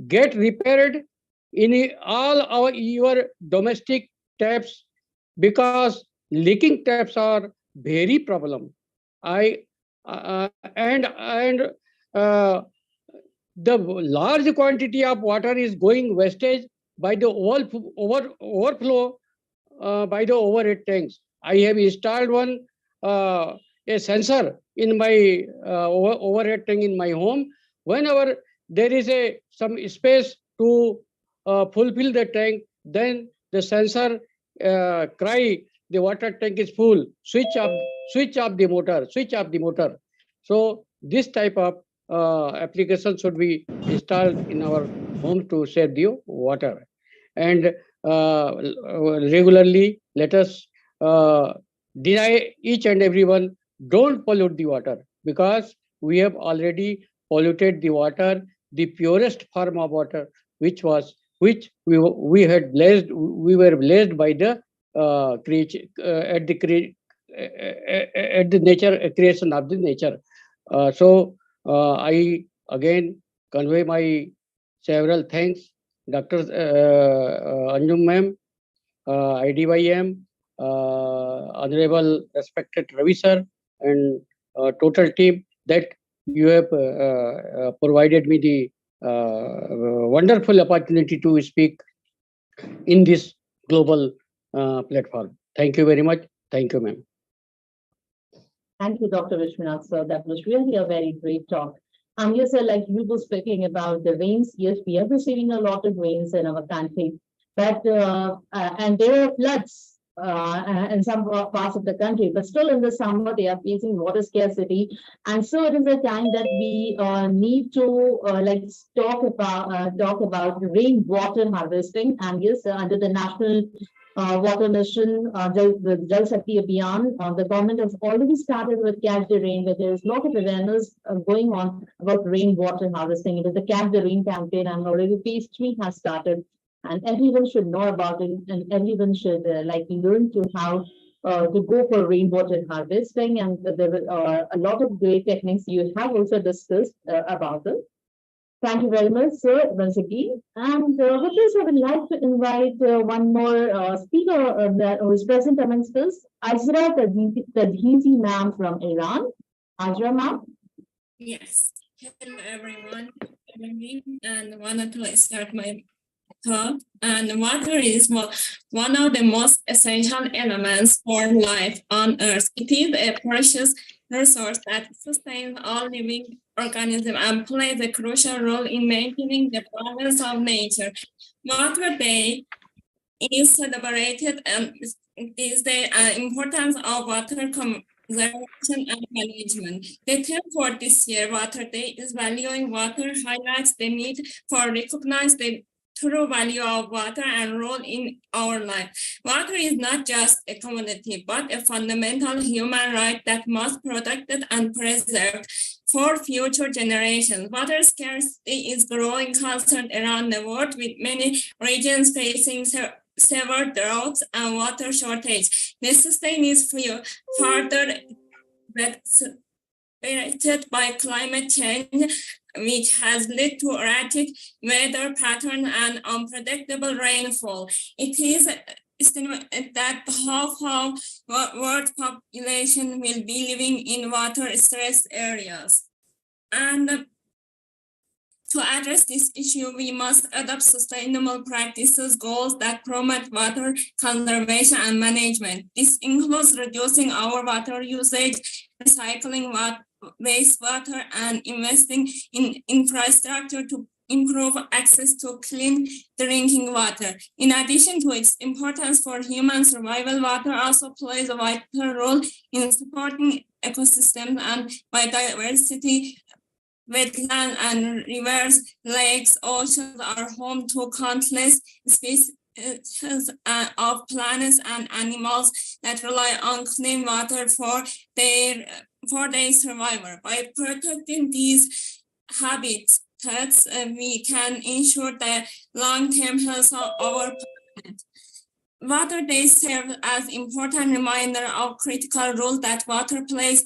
Get repaired in all your domestic taps, because leaking taps are very problem. The large quantity of water is going wastage by the overflow by the overhead tanks. I have installed a sensor in my overhead tank in my home. Whenever there is some space to fulfill the tank, then the sensor cry the water tank is full. Switch off the motor. So this type of application should be installed in our home to save the water. And regularly let us deny each and everyone, don't pollute the water, because we have already polluted the water, the purest form of water, which were blessed by the creature at the nature creation of the nature. So I again convey my several thanks, Dr. Anjum ma'am, IDYM, Honorable respected Ravi sir, and total team, that you have provided me the wonderful opportunity to speak in this global platform. Thank you very much. Thank you, ma'am. Thank you, Dr. Vishwanath, sir. That was really a very great talk. Yes, sir, like you were speaking about the rains, yes, we are receiving a lot of rains in our country, but and there are floods in some parts of the country, but still in the summer they are facing water scarcity, and so it is a time that we need to talk about rainwater harvesting. And yes, under the National Water Mission, the Jal Shakti Abhiyan, the government has already started with Catch the Rain, where there is a lot of awareness going on about rainwater harvesting. It is the Catch the Rain campaign, and already phase 3 has started, and everyone should know about it, and everyone should learn to how to go for rainwater harvesting. And there are a lot of great techniques you have also discussed about it. Thank you very much, sir, once again. And with this, I would like to invite one more speaker who is present amongst us, Azra Tadhiti ma'am from Iran. Azra ma'am. Yes. Hello, everyone. And wanted to start my talk. And water is one of the most essential elements for life on Earth. It is a precious resource that sustains all living organisms and plays a crucial role in maintaining the balance of nature. Water Day is celebrated is the importance of water conservation and management. The theme for this year, Water Day, is valuing water, highlights the need for recognize the true value of water and role in our life. Water is not just a commodity, but a fundamental human right that must be protected and preserved for future generations. Water scarcity is growing concern around the world, with many regions facing severe droughts and water shortage. The sustain is further affected by climate change, which has led to erratic weather pattern and unpredictable rainfall. It is estimated that half of world population will be living in water-stressed areas. And to address this issue, we must adopt sustainable practices, goals that promote water conservation and management. This includes reducing our water usage, recycling wastewater, and investing in infrastructure to improve access to clean drinking water. In addition to its importance for human survival, water also plays a vital role in supporting ecosystems and biodiversity. Wetlands and rivers, lakes, oceans are home to countless species of plants and animals that rely on clean water for their survival. By protecting these habitats, we can ensure the long-term health of our planet. Water Day serves as important reminder of critical role that water plays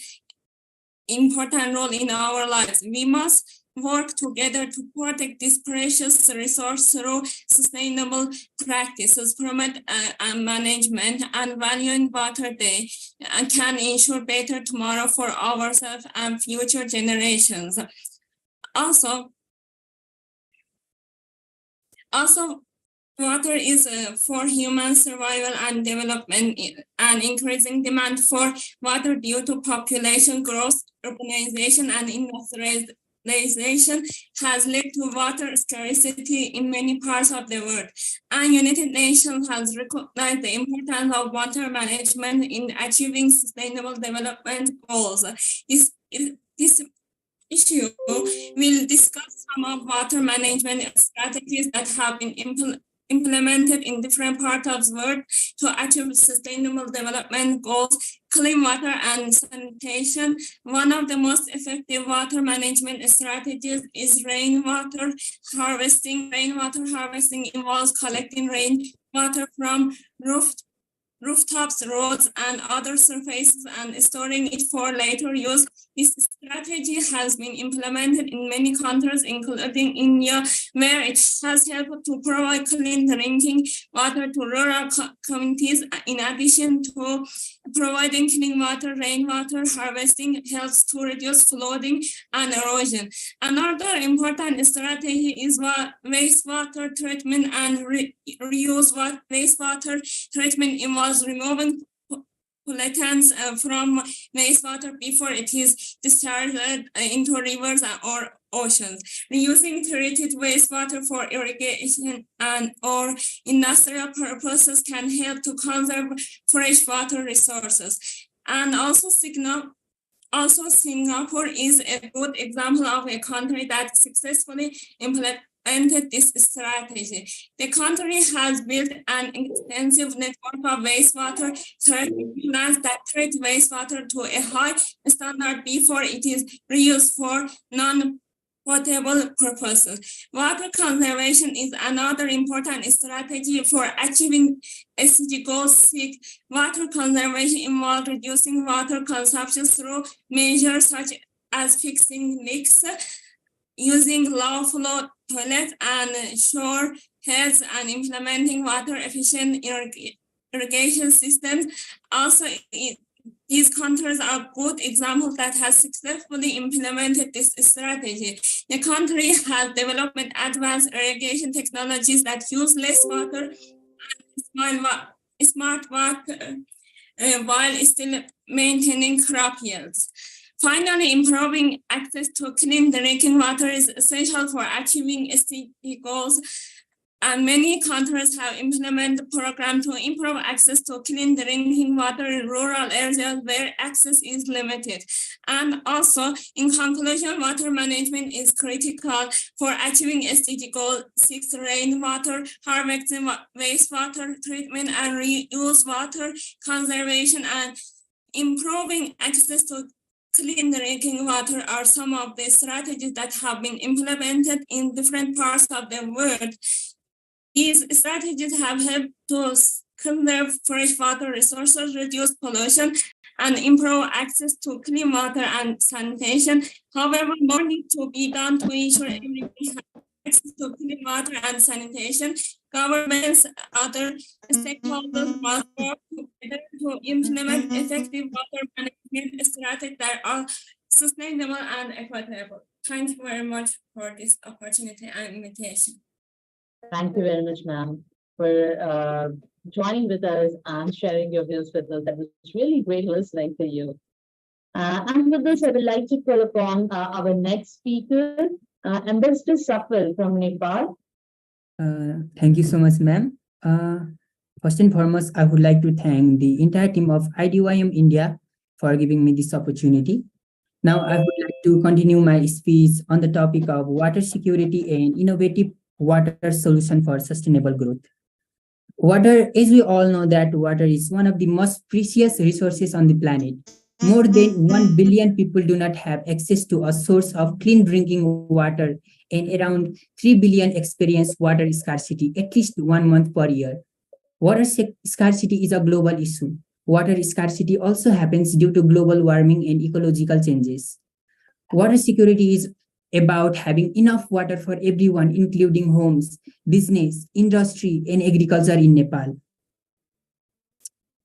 important role in our lives. We must work together to protect this precious resource through sustainable practices, promote and management, and valuing Water Day can ensure better tomorrow for ourselves and future generations. Also, water is for human survival and development, and increasing demand for water due to population growth, urbanization, and industrialization has led to water scarcity in many parts of the world. And United Nations has recognized the importance of water management in achieving sustainable development goals. This issue will discuss some of water management strategies that have been implemented in different parts of the world to achieve sustainable development goals, clean water and sanitation. One of the most effective water management strategies is rainwater harvesting. Rainwater harvesting involves collecting rainwater from rooftops, roads, and other surfaces and storing it for later use. This strategy has been implemented in many countries, including India, where it has helped to provide clean drinking water to rural communities. In addition to providing clean water, rainwater harvesting helps to reduce flooding and erosion. Another important strategy is wastewater treatment and reuse. Wastewater treatment involves removing pollutants from wastewater before it is discharged into rivers or oceans. Reusing treated wastewater for irrigation and or industrial purposes can help to conserve fresh water resources. And also Singapore is a good example of a country that successfully implemented this strategy. The country has built an extensive network of wastewater treatment plants that treat wastewater to a high standard before it is reused for non-potable purposes. Water conservation is another important strategy for achieving SDG goals 6. Water conservation involves reducing water consumption through measures such as fixing leaks, using low flow toilets and shower heads, and implementing water efficient irrigation systems. Also, these countries are good examples that have successfully implemented this strategy. The country has developed advanced irrigation technologies that use less water and smart water while still maintaining crop yields. Finally, improving access to clean drinking water is essential for achieving SDG goals, and many countries have implemented programs to improve access to clean drinking water in rural areas where access is limited. And also, in conclusion, water management is critical for achieving SDG goal 6, rainwater harvesting, wastewater treatment, and reuse water conservation, and improving access to clean drinking water are some of the strategies that have been implemented in different parts of the world. These strategies have helped to conserve freshwater resources, reduce pollution, and improve access to clean water and sanitation. However, more needs to be done to ensure everyone has access to clean water and sanitation. Governments, other stakeholders must work together to implement effective water management strategies that are sustainable and equitable. Thank you very much for this opportunity and invitation. Thank you very much, ma'am, for joining with us and sharing your views with us. That was really great listening to you. And with this, I would like to call upon our next speaker, Ambassador Safal from Nepal. Thank you so much, ma'am. First and foremost, I would like to thank the entire team of IDYM India for giving me this opportunity. Now, I would like to continue my speech on the topic of water security and innovative water solution for sustainable growth. Water, as we all know, that water is one of the most precious resources on the planet. More than 1 billion people do not have access to a source of clean drinking water, and around 3 billion experience water scarcity at least 1 month per year. Water scarcity is a global issue. Water scarcity also happens due to global warming and ecological changes. Water security is about having enough water for everyone, including homes, business, industry, and agriculture in Nepal.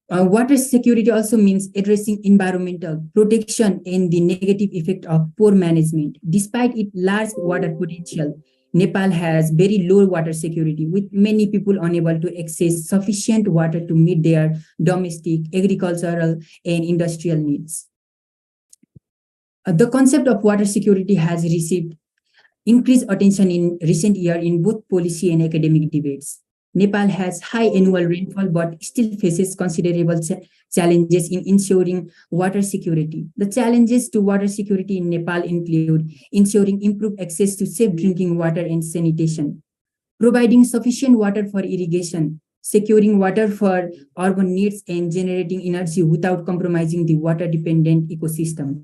Water security also means addressing environmental protection and the negative effect of poor management. Despite its large water potential, Nepal has very low water security, with many people unable to access sufficient water to meet their domestic, agricultural, and industrial needs. The concept of water security has received increased attention in recent years in both policy and academic debates. Nepal has high annual rainfall but still faces considerable challenges in ensuring water security. The challenges to water security in Nepal include ensuring improved access to safe drinking water and sanitation, providing sufficient water for irrigation, securing water for urban needs, and generating energy without compromising the water-dependent ecosystem.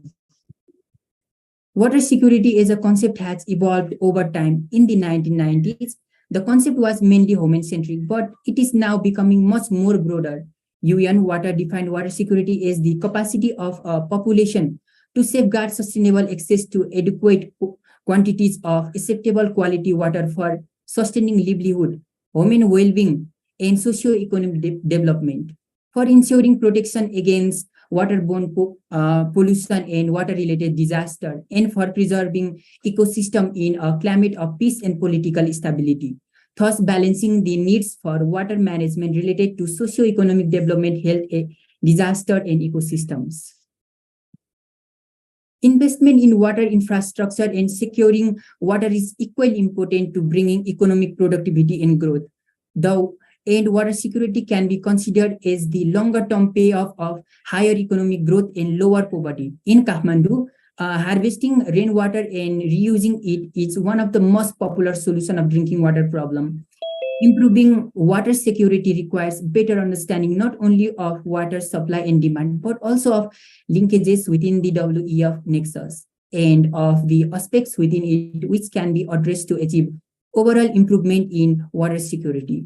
Water security as a concept has evolved over time. In the 1990s, the concept was mainly human-centric, but it is now becoming much more broader. UN Water defined water security as the capacity of a population to safeguard sustainable access to adequate quantities of acceptable quality water for sustaining livelihood, human well-being, and socio-economic development, for ensuring protection against waterborne pollution and water-related disaster, and for preserving ecosystem in a climate of peace and political stability, thus balancing the needs for water management related to socio-economic development, health, disaster, and ecosystems. Investment in water infrastructure and securing water is equally important to bringing economic productivity and growth. Though water security can be considered as the longer-term payoff of higher economic growth and lower poverty. In Kathmandu, harvesting rainwater and reusing it is one of the most popular solutions of drinking water problem. Improving water security requires better understanding not only of water supply and demand, but also of linkages within the WEF nexus and of the aspects within it which can be addressed to achieve overall improvement in water security.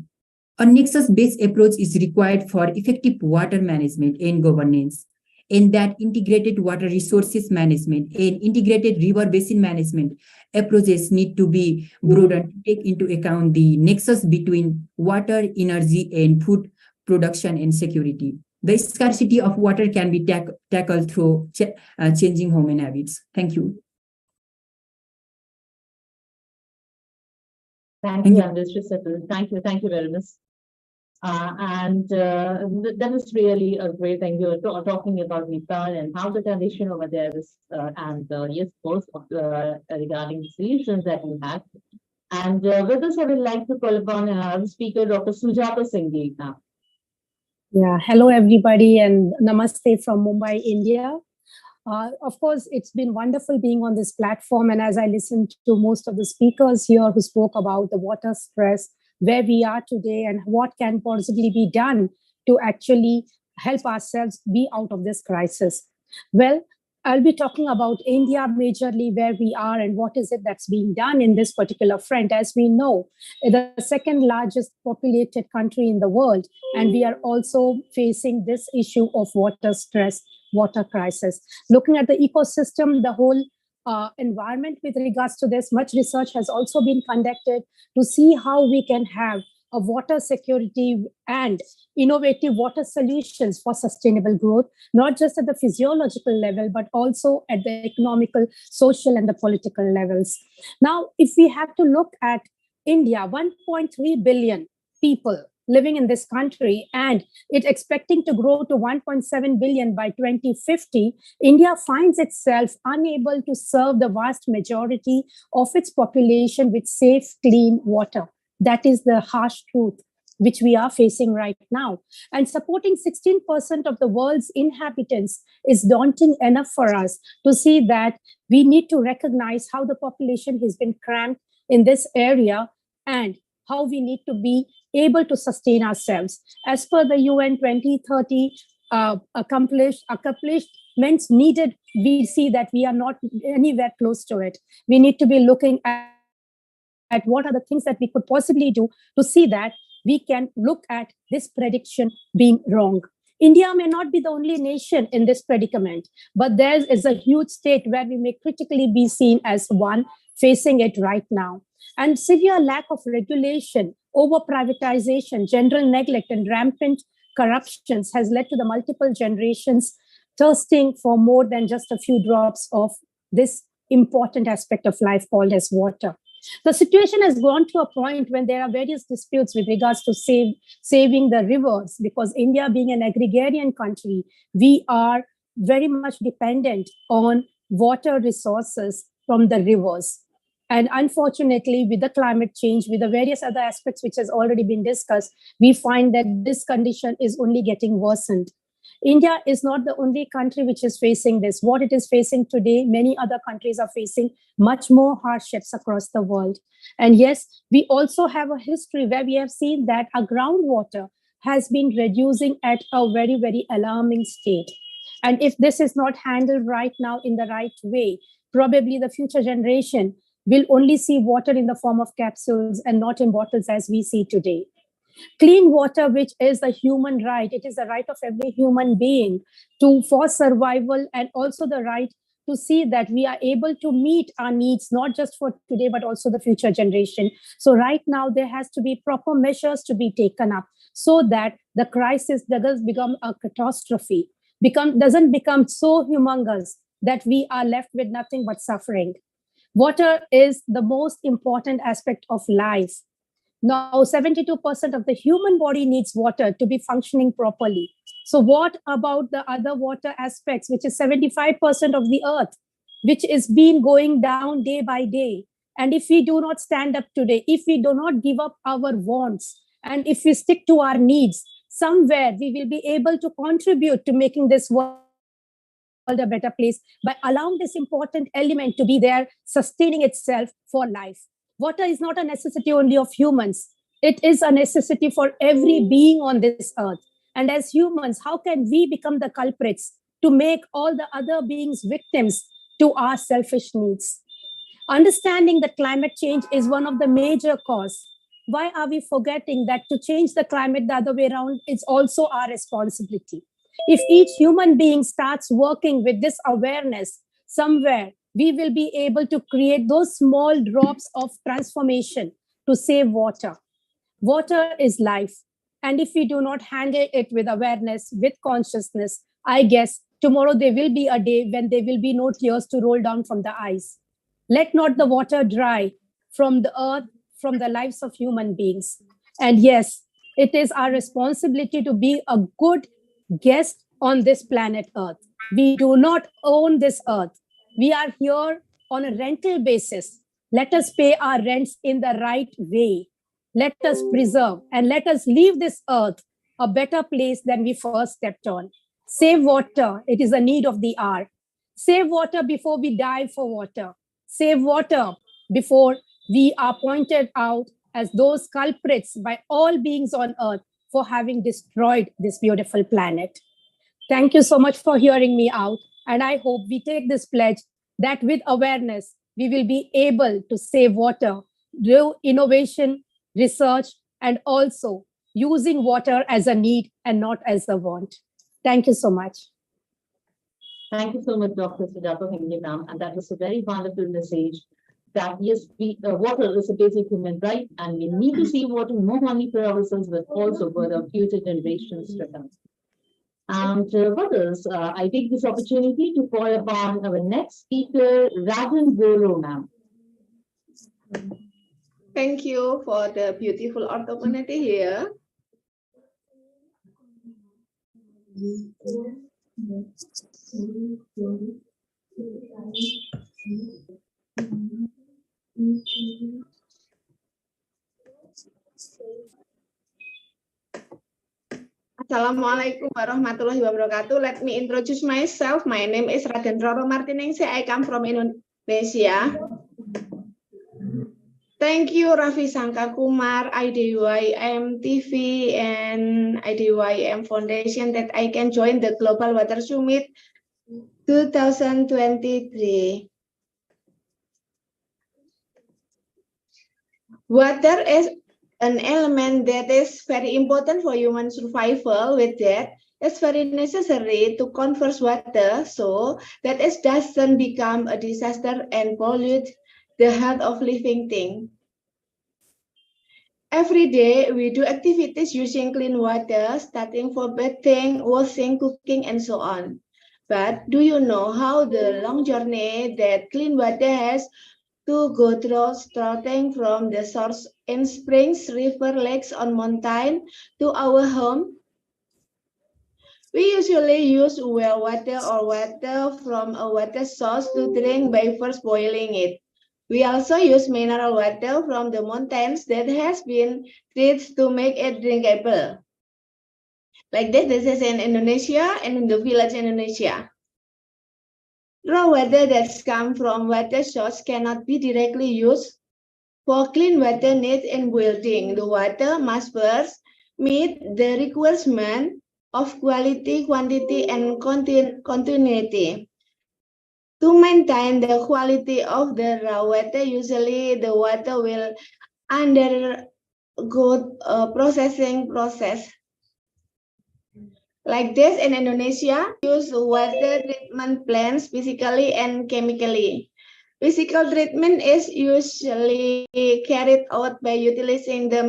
A nexus-based approach is required for effective water management and governance, and that integrated water resources management and integrated river basin management approaches need to be broader to take into account the nexus between water, energy, and food production and security. The scarcity of water can be tackled through changing human habits. Thank you. Thank you, Ambassador Safal. Thank you very much. That is really a great thing. You're talking about Nepal and how the condition over there is, yes, both regarding the solutions that we have. And with this, I would like to call upon the speaker, Dr. Sujata Singh now. Yeah, hello everybody and namaste from Mumbai, India. Of course, it's been wonderful being on this platform. And as I listened to most of the speakers here who spoke about the water stress, where we are today and what can possibly be done to actually help ourselves be out of this crisis. Well, I'll be talking about India majorly, where we are and what is it that's being done in this particular front. As we know, the second largest populated country in the world, and we are also facing this issue of water stress, water crisis. Looking at the ecosystem, the whole environment with regards to this, much research has also been conducted to see how we can have a water security and innovative water solutions for sustainable growth, not just at the physiological level, but also at the economical, social, and the political levels. Now, if we have to look at India, 1.3 billion people living in this country, and it expecting to grow to 1.7 billion by 2050, India finds itself unable to serve the vast majority of its population with safe, clean water. That is the harsh truth which we are facing right now. And supporting 16% of the world's inhabitants is daunting enough for us to see that we need to recognize how the population has been cramped in this area and how we need to be able to sustain ourselves. As per the UN 2030 accomplishments needed, we see that we are not anywhere close to it. We need to be looking at what are the things that we could possibly do to see that we can look at this prediction being wrong. India may not be the only nation in this predicament, but there is a huge state where we may critically be seen as one facing it right now. And severe lack of regulation, over privatization, general neglect, and rampant corruptions has led to the multiple generations thirsting for more than just a few drops of this important aspect of life called as water. The situation has gone to a point when there are various disputes with regards to saving the rivers, because India being an agrarian country, we are very much dependent on water resources from the rivers. And unfortunately, with the climate change, with the various other aspects which has already been discussed, we find that this condition is only getting worsened. India is not the only country which is facing this. What it is facing today, many other countries are facing much more hardships across the world. And yes, we also have a history where we have seen that our groundwater has been reducing at a very, very alarming state. And if this is not handled right now in the right way, probably the future generation will only see water in the form of capsules and not in bottles as we see today. Clean water, which is a human right, it is the right of every human being for survival, and also the right to see that we are able to meet our needs, not just for today, but also the future generation. So right now, there has to be proper measures to be taken up so that the crisis doesn't become a catastrophe, doesn't become so humongous that we are left with nothing but suffering. Water is the most important aspect of life. Now, 72% of the human body needs water to be functioning properly. So what about the other water aspects, which is 75% of the earth, which is been going down day by day? And if we do not stand up today, if we do not give up our wants, and if we stick to our needs, somewhere we will be able to contribute to making this world a better place by allowing this important element to be there, sustaining itself for life. Water is not a necessity only of humans. It is a necessity for every being on this earth. And as humans, how can we become the culprits to make all the other beings victims to our selfish needs? Understanding that climate change is one of the major causes. Why are we forgetting that to change the climate the other way around is also our responsibility? If each human being starts working with this awareness, somewhere we will be able to create those small drops of transformation to save water. Water is life. And if we do not handle it with awareness, with consciousness, I guess tomorrow there will be a day when there will be no tears to roll down from the eyes. Let not the water dry from the earth, from the lives of human beings. And yes, It is our responsibility to be a good guest on this planet Earth. We do not own this earth. We are here on a rental basis. Let us pay our rents in the right way. Let us preserve and let us leave this earth a better place than we first stepped on. Save water. It is a need of the hour. Save water before we dive for water. Save water before we are pointed out as those culprits by all beings on earth for having destroyed this beautiful planet. Thank you so much for hearing me out. And I hope we take this pledge that with awareness, we will be able to save water, do innovation, research, and also using water as a need and not as a want. Thank you so much. Thank you so much, Dr. Sujata Hengye ma'am. And that was a very wonderful message that yes, water is a basic human right, and we need to save water not only for ourselves, but also for the future generations to come. And what else? I take this opportunity to call upon our next speaker, Rajan Golo ma'am. Thank you for the beautiful opportunity here. Assalamualaikum warahmatullahi wabarakatuh. Let me introduce myself. My name is Raden Roro Martinengse. I come from Indonesia. Thank you, Raffi Sangka Kumar, IDYM TV, and IDYM Foundation that I can join the Global Water Summit 2023. Water is an element that is very important for human survival. With that, it's very necessary to conserve water so that it doesn't become a disaster and pollute the health of living things. Every day, we do activities using clean water, starting for bathing, washing, cooking, and so on. But do you know how the long journey that clean water has to go through, starting from the source in springs, river, lakes, on mountain to our home? We usually use well water or water from a water source to drink by first boiling it. We also use mineral water from the mountains that has been treated to make it drinkable. Like this is in Indonesia and in the village in Indonesia. Raw water that's come from water source cannot be directly used for clean water needs in building. The water must first meet the requirement of quality, quantity, and continuity. To maintain the quality of the raw water, usually the water will undergo a processing process. Like this in Indonesia, use water treatment plants physically and chemically. Physical treatment is usually carried out by utilizing the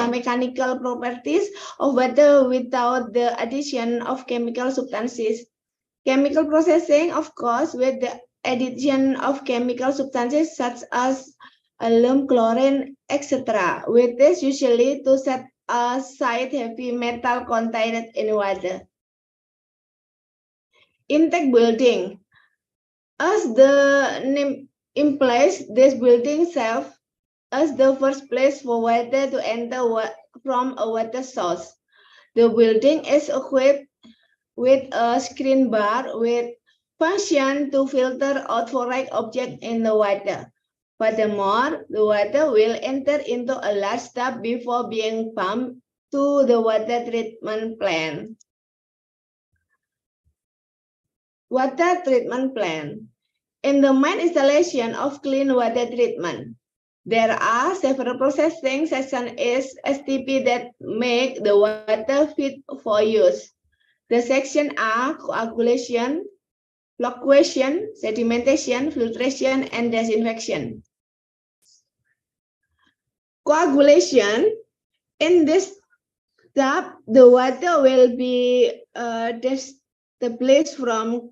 mechanical properties of water without the addition of chemical substances. Chemical processing, of course, with the addition of chemical substances such as alum, chlorine, etc. With this usually to set aside heavy metal contained in water. Intake building. As the name implies, this building serves as the first place for water to enter from a water source. The building is equipped with a screen bar with function to filter out foreign objects in the water. Furthermore, the water will enter into a large tub before being pumped to the water treatment plant. Water treatment plant. In the main installation of clean water treatment, there are several processing sections STP that make the water fit for use. The sections are coagulation, flocculation, sedimentation, filtration, and disinfection. Coagulation. In this step, the water will be displaced from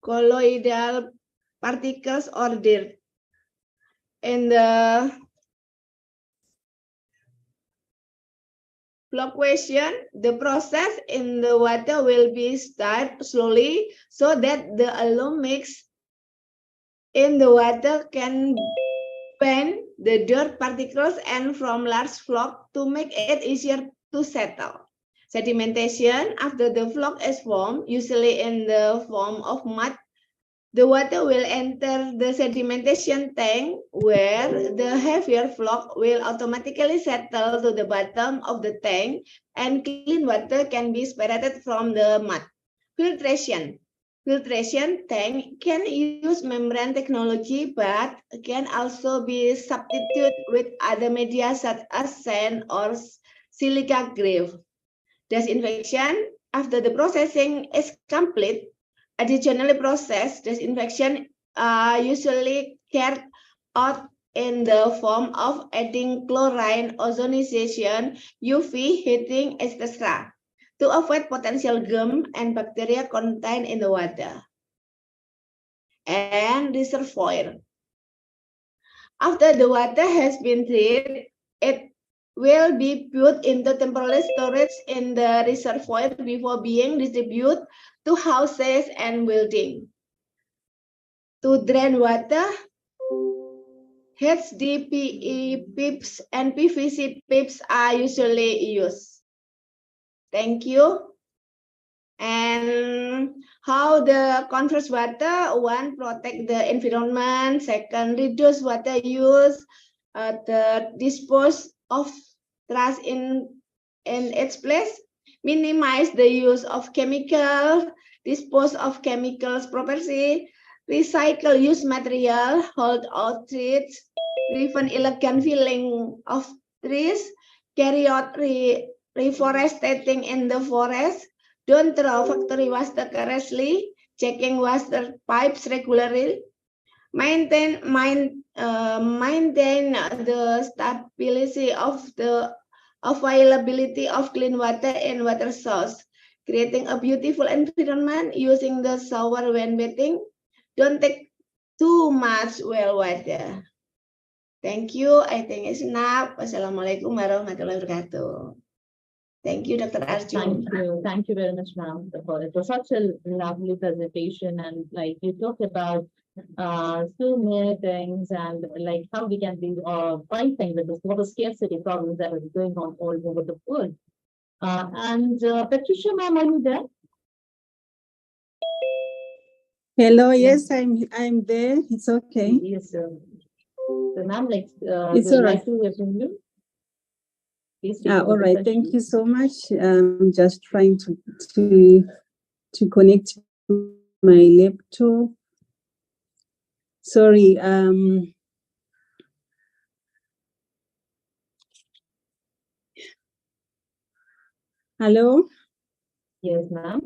colloidal particles or dirt. In the fluctuation, the process in the water will be start slowly so that the alum mix in the water can bend the dirt particles and from large flock to make it easier to settle. Sedimentation, after the flock is formed, usually in the form of mud, the water will enter the sedimentation tank where the heavier flock will automatically settle to the bottom of the tank and clean water can be separated from the mud. Filtration. Filtration tank can use membrane technology but can also be substituted with other media such as sand or silica grave. Disinfection. After the processing is complete, additionally processed disinfection usually carried out in the form of adding chlorine, ozonization, UV heating, etc. to avoid potential germ and bacteria contained in the water. And reservoir. After the water has been treated, it will be put into temporary storage in the reservoir before being distributed to houses and buildings. To drain water, HDPE pipes and PVC pipes are usually used. Thank you. And how the conserve water? One, protect the environment. Second, reduce water use. Third, dispose of trash in its place. Minimize the use of chemicals. Dispose of chemicals properly. Recycle used material. Hold out trees. Prevent illegal felling of trees. Carry out reforesting in the forest. Don't throw factory waste carelessly, checking water pipes regularly. Maintain the stability of the availability of clean water and water source. Creating a beautiful environment using the shower when bathing. Don't take too much well water. Thank you. I think it's enough. Wassalamualaikum warahmatullahi wabarakatuh. Thank you, Dr. Arjun. Thank you very much, ma'am. It was such a lovely presentation, and like you talked about so many things, and like how we can be fighting with this water scarcity problems that are going on all over the world. Patricia, ma'am, are you there? Hello. Yes, I'm there. It's okay. Yes, sir. So, ma'am, like it's all right. Like to hear from you. All right, thank you so much. I'm just trying to connect my laptop. Sorry. Hello. Yes, ma'am.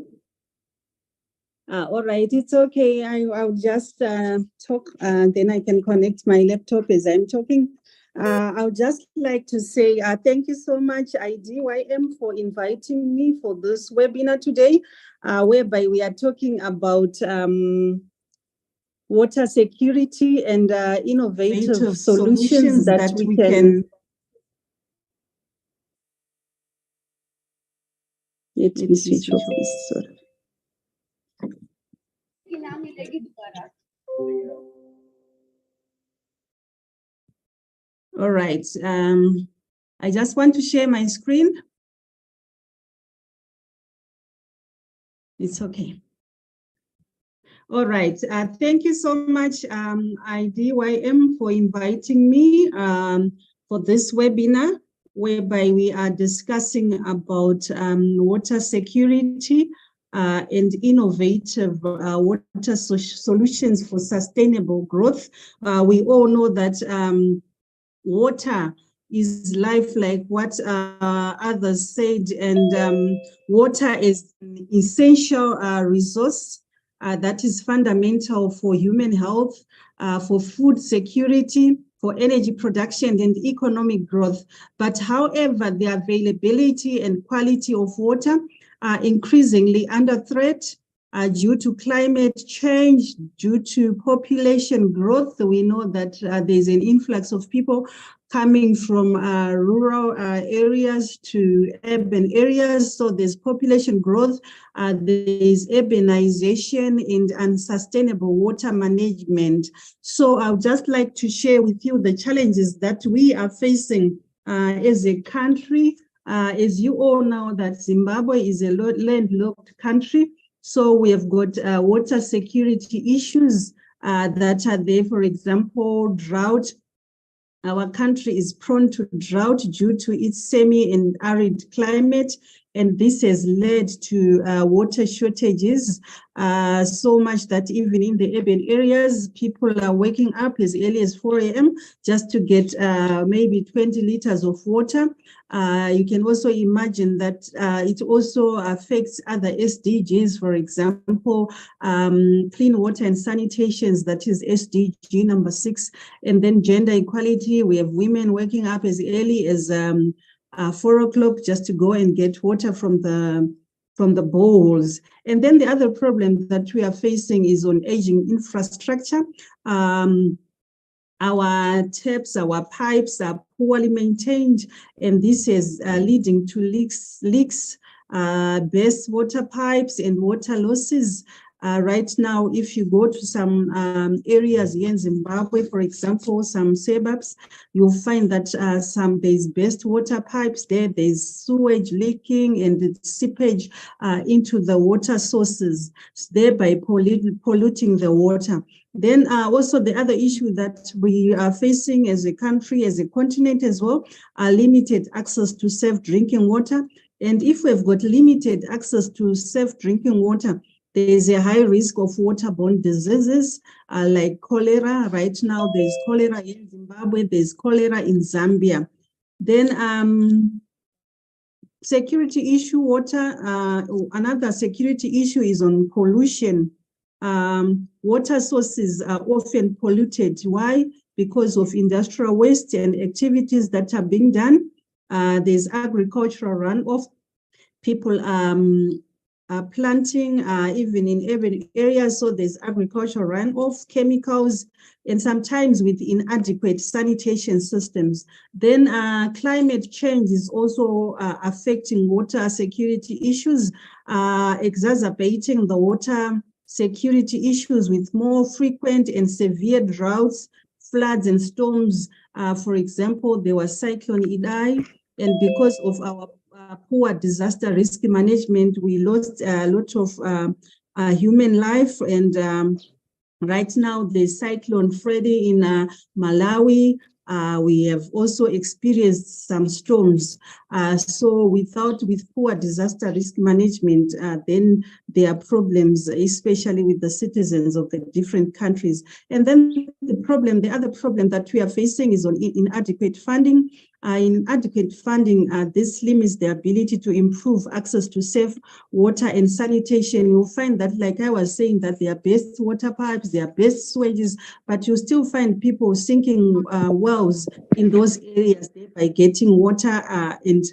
All right, it's okay. I'll just talk, then I can connect my laptop as I'm talking. I would just like to say thank you so much, IDYM, for inviting me for this webinar today, whereby we are talking about water security and innovative solutions that we can. Let me switch off this. Sorry. All right. I just want to share my screen. It's okay. All right. Thank you so much, IDYM, for inviting me for this webinar, whereby we are discussing about water security and innovative water solutions for sustainable growth. We all know that water is life, like what others said, and water is an essential resource that is fundamental for human health, for food security, for energy production and economic growth. But however, the availability and quality of water are increasingly under threat due to climate change, due to population growth. We know that there's an influx of people coming from rural areas to urban areas. So there's population growth, there's urbanization and unsustainable water management. So I would just like to share with you the challenges that we are facing as a country. As you all know, that Zimbabwe is a landlocked country. So we have got water security issues that are there. For example, drought. Our country is prone to drought due to its semi and arid climate, and this has led to water shortages, so much that even in the urban areas, people are waking up as early as 4 a.m. just to get maybe 20 liters of water. You can also imagine that it also affects other SDGs, for example, clean water and sanitations, that is SDG number 6, and then gender equality. We have women waking up as early as 4 o'clock just to go and get water from the bowls. And then the other problem that we are facing is on aging infrastructure. Our taps, our pipes are poorly maintained, and this is leading to leaks, burst water pipes and water losses. Right now, if you go to some areas here in Zimbabwe, for example, some suburbs, you'll find that there's burst water pipes there, there's sewage leaking and seepage into the water sources, thereby polluting the water. Then also the other issue that we are facing as a country, as a continent as well, are limited access to safe drinking water. And if we've got limited access to safe drinking water, there is a high risk of waterborne diseases like cholera. Right now, there's cholera in Zimbabwe, there's cholera in Zambia. Then security issue, water, another security issue is on pollution. Water sources are often polluted. Why? Because of industrial waste and activities that are being done. There's agricultural runoff. People are planting even in urban areas, so there's agricultural runoff, chemicals, and sometimes with inadequate sanitation systems. Then climate change is also affecting water security issues, exacerbating the water security issues with more frequent and severe droughts, floods and storms. For example, there was Cyclone Idai, and because of our poor disaster risk management, we lost a lot of human life. And right now, the Cyclone Freddy in Malawi, we have also experienced some storms. So with poor disaster risk management, then there are problems, especially with the citizens of the different countries. And then the other problem that we are facing is on inadequate funding. Inadequate funding, this limits the ability to improve access to safe water and sanitation. You'll find that, like I was saying, that there are best water pipes, there are best sewages, but you still find people sinking wells in those areas, thereby getting water and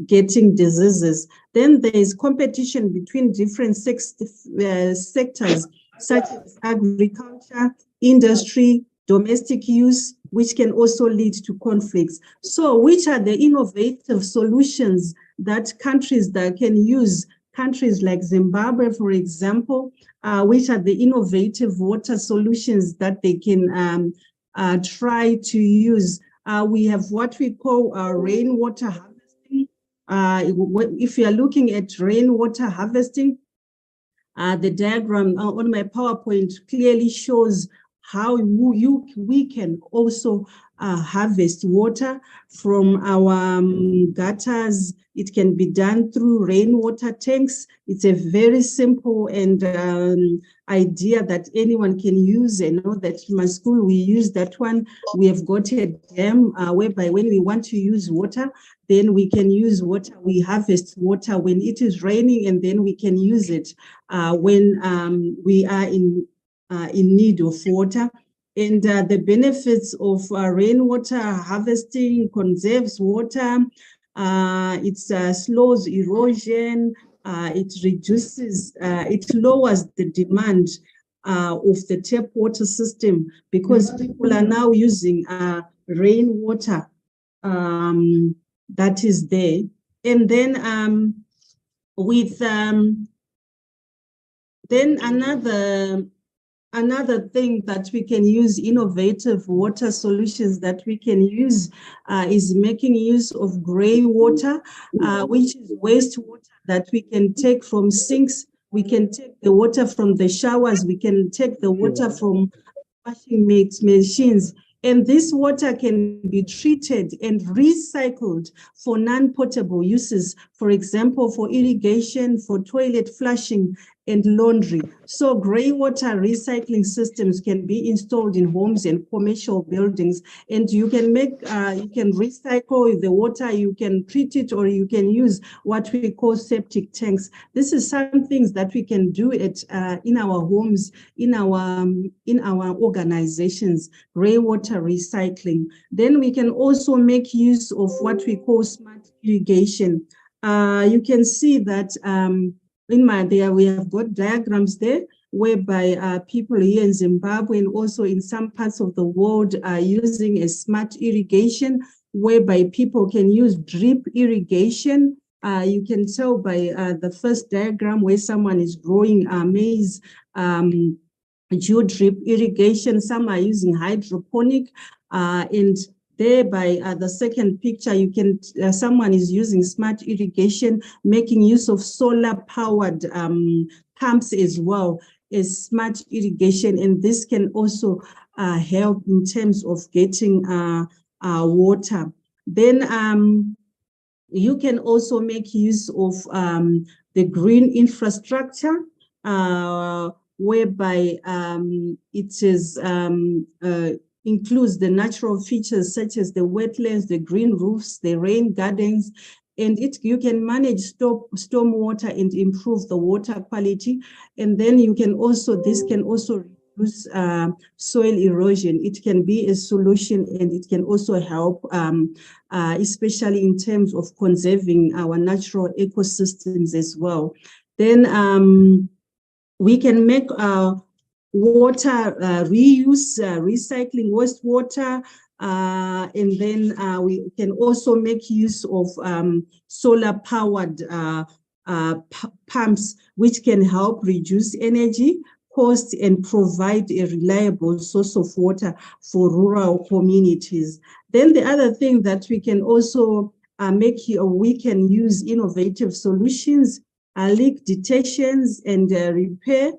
getting diseases. Then there is competition between different sectors, such as agriculture, industry, domestic use, which can also lead to conflicts. So which are the innovative solutions that countries that can use, countries like Zimbabwe, for example, which are the innovative water solutions that they can try to use? We have what we call rainwater harvesting. If you are looking at rainwater harvesting, the diagram on my PowerPoint clearly shows how we can also harvest water from our gutters. It can be done through rainwater tanks. It's a very simple and idea that anyone can use. I know that in my school we use that one. We have got a dam whereby when we want to use water, then we can use water. We harvest water when it is raining, and then we can use it when we are in need of water. And the benefits of rainwater harvesting: conserves water, it slows erosion, it reduces, it lowers the demand of the tap water system because people are now using rainwater that is there. And then with then another thing that we can use, innovative water solutions that we can use is making use of gray water, which is wastewater that we can take from sinks. We can take the water from the showers. We can take the water from washing machines. And this water can be treated and recycled for non-potable uses, for example, for irrigation, for toilet flushing, and laundry. So gray water recycling systems can be installed in homes and commercial buildings, and you can recycle the water, you can treat it, or you can use what we call septic tanks. This is some things that we can do it in our homes, in our organizations, gray water recycling. Then we can also make use of what we call smart irrigation. You can see that there we have got diagrams there whereby people here in Zimbabwe and also in some parts of the world are using a smart irrigation whereby people can use drip irrigation. You can tell by the first diagram where someone is growing maize, dew drip irrigation. Some are using hydroponic, and there by the second picture, you can someone is using smart irrigation, making use of solar powered pumps as well as smart irrigation, and this can also help in terms of getting water. Then you can also make use of the green infrastructure, whereby it is includes the natural features such as the wetlands, the green roofs, the rain gardens, and you can manage storm water and improve the water quality. And then this can also reduce soil erosion. It can be a solution, and it can also help, especially in terms of conserving our natural ecosystems as well. Then we can make water reuse, recycling wastewater, and then we can also make use of solar powered pumps, which can help reduce energy costs and provide a reliable source of water for rural communities. Then the other thing that we can also we can use innovative solutions, leak detections and repair.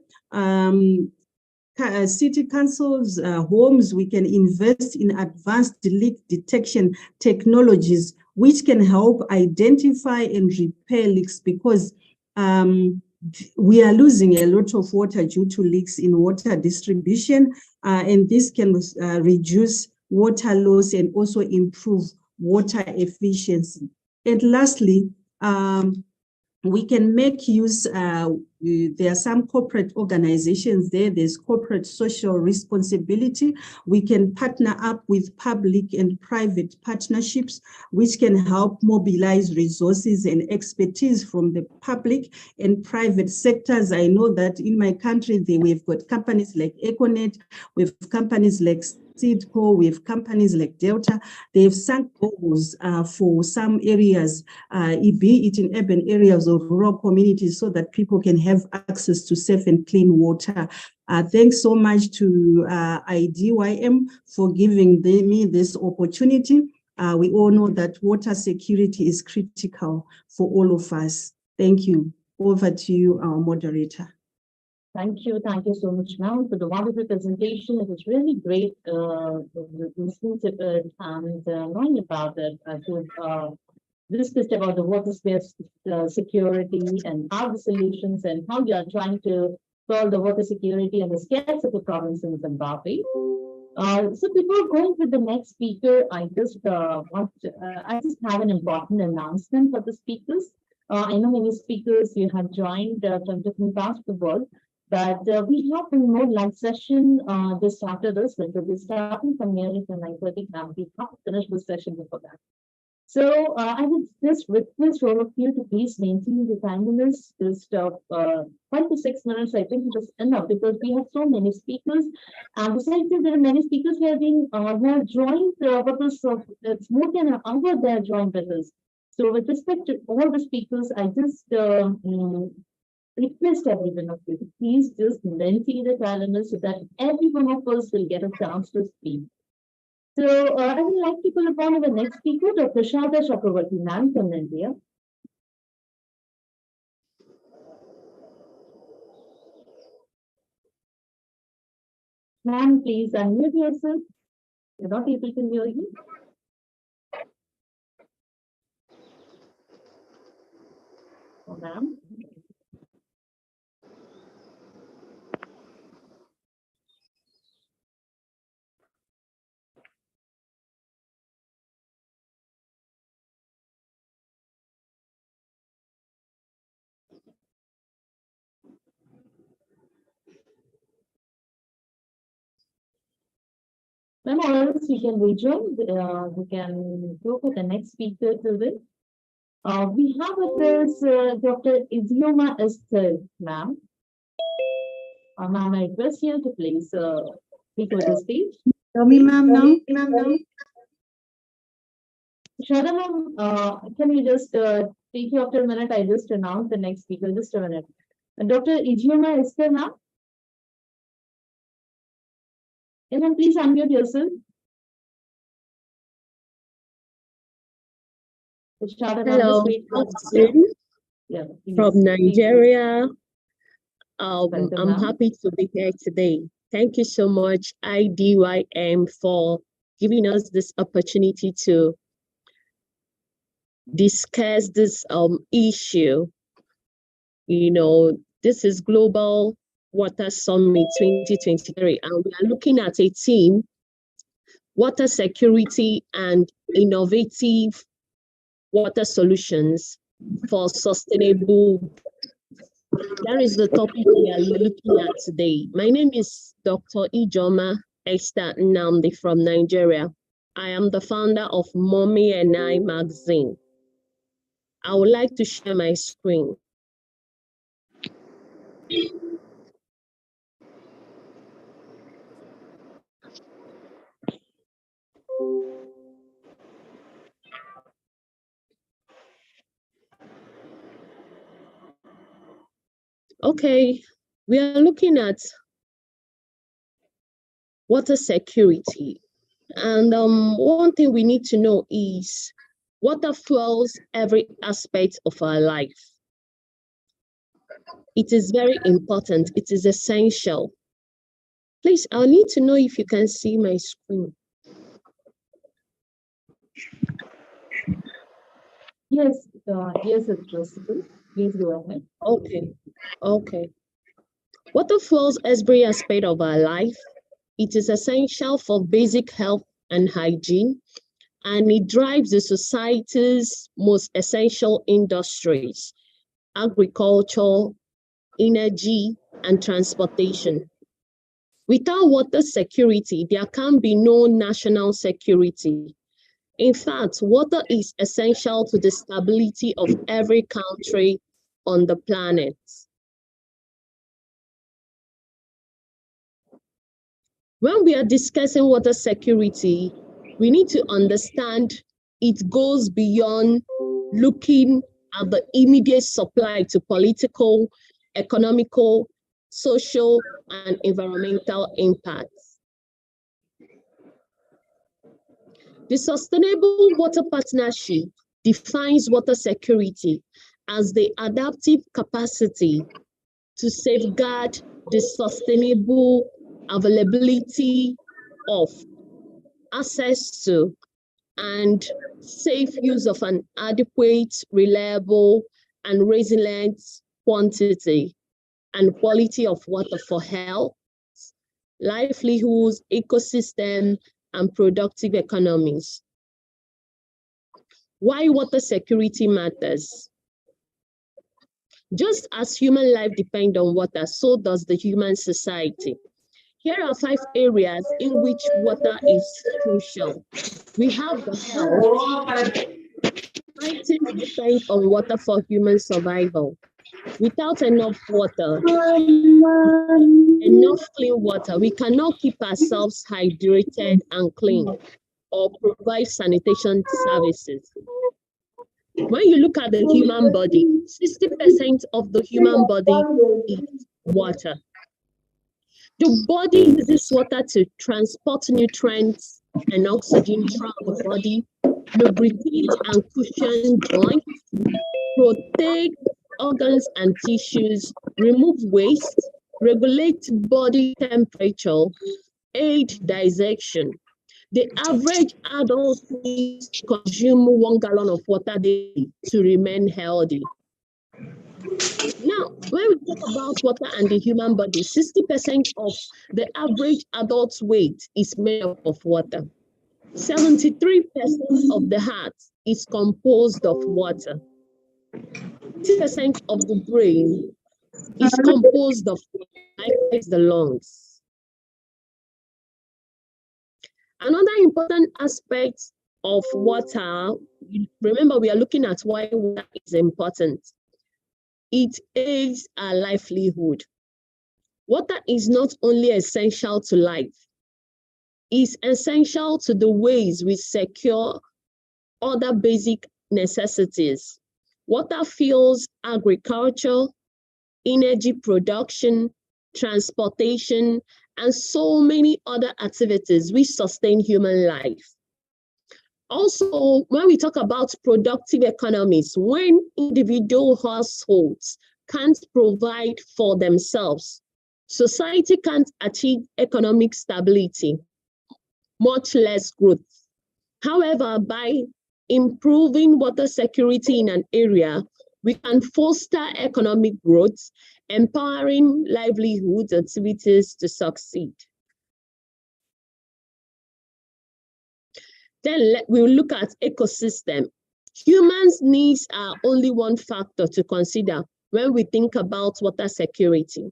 City councils, homes, we can invest in advanced leak detection technologies, which can help identify and repair leaks, because we are losing a lot of water due to leaks in water distribution, and this can reduce water loss and also improve water efficiency. And lastly, we can make use, there are some corporate organizations there, there's corporate social responsibility. We can partner up with public and private partnerships, which can help mobilize resources and expertise from the public and private sectors. I know that in my country, we've got companies like Econet, we've companies like Seedco, we have companies like Delta. They've sunk goals for some areas, be it in urban areas or rural communities, so that people can have access to safe and clean water. Thanks so much to IDYM for giving me this opportunity. We all know that water security is critical for all of us. Thank you. Over to you, our moderator. Thank you so much, ma'am, for the wonderful presentation. It was really great listening to it and knowing about it. Discussed about the water space security and how the solutions and how you are trying to solve the water security and the scarcity problems in Zimbabwe. So before going with the next speaker, I just have an important announcement for the speakers. I know many speakers you have joined from different parts of the world, but we have a more live session just after this, which will be starting from nearly from 9:30 p.m. We have to finish this session before that. So I would just request all of you to please maintain the time limits just of 5 to 6 minutes. I think it is enough because we have so many speakers. And besides this, there are many speakers who have been who have joined with us. It's more than an hour they have joined with us. So with respect to all the speakers, I just request every one of you to please just maintain the time limits so that every one of us will get a chance to speak. So I would like to call upon the next speaker, Dr. Shada Chakravarti, ma'am from India. Ma'am, please unmute yourself. You're not able to hear you. Oh, ma'am. Ma'am, or else you can rejoin. We can go for the next speaker to this. We have with us Dr. IDYM Esther, ma'am. Ma'am, I request you to please speak on the stage. Tell me, ma'am, now. Shada, ma'am, can you just take you after a minute? I just announced the next speaker. Just a minute. Dr. IDYM Esther, ma'am. And then please unmute yourself. Hello, yeah, from Nigeria. Welcome, I'm ma'am. happy to be here today. Thank you so much, IDYM, for giving us this opportunity to discuss this issue. You know, this is Global Water Summit 2023, and we are looking at a theme, water security and innovative water solutions for sustainable. That is the topic we are looking at today. My name is Dr. IDYM Esther Nnamdi from Nigeria. I am the founder of Mommy and I magazine. I would like to share my screen. Okay, we are looking at water security. And one thing we need to know is water fuels every aspect of our life. It is very important. It is essential. Please, I'll need to know if you can see my screen. Yes, yes, it's possible. Please go ahead. Okay. Water fuels every aspect of our life. It is essential for basic health and hygiene, and it drives the society's most essential industries: agriculture, energy, and transportation. Without water security, there can be no national security. In fact, water is essential to the stability of every country on the planet. When we are discussing water security, we need to understand it goes beyond looking at the immediate supply to political, economical, social, and environmental impacts. The Sustainable Water Partnership defines water security as the adaptive capacity to safeguard the sustainable availability of, access to, and safe use of an adequate, reliable, and resilient quantity and quality of water for health, livelihoods, ecosystem, and productive economies. Why water security matters? Just as human life depends on water, so does the human society. Here are 5 areas in which water is crucial. We have the health. Societies depend on water for human survival. Without enough water, enough clean water, we cannot keep ourselves hydrated and clean or provide sanitation services. When you look at the human body, 60% of the human body is water. The body uses water to transport nutrients and oxygen throughout the body, lubricate and cushion joints, protect organs and tissues, remove waste, regulate body temperature, aid digestion. The average adult needs to consume 1 gallon of water daily to remain healthy. Now, when we talk about water and the human body, 60% of the average adult's weight is made up of water. 73% of the heart is composed of water. 80% of the brain is composed of water, likewise the lungs. Another important aspect of water, remember we are looking at why water is important. It aids our livelihood. Water is not only essential to life, it's essential to the ways we secure other basic necessities. Water fuels agriculture, energy production, transportation, and so many other activities which sustain human life. Also, when we talk about productive economies, when individual households can't provide for themselves, society can't achieve economic stability, much less growth. However, by improving water security in an area, we can foster economic growth, empowering livelihood activities to succeed. Then we'll look at ecosystem. Humans' needs are only one factor to consider when we think about water security.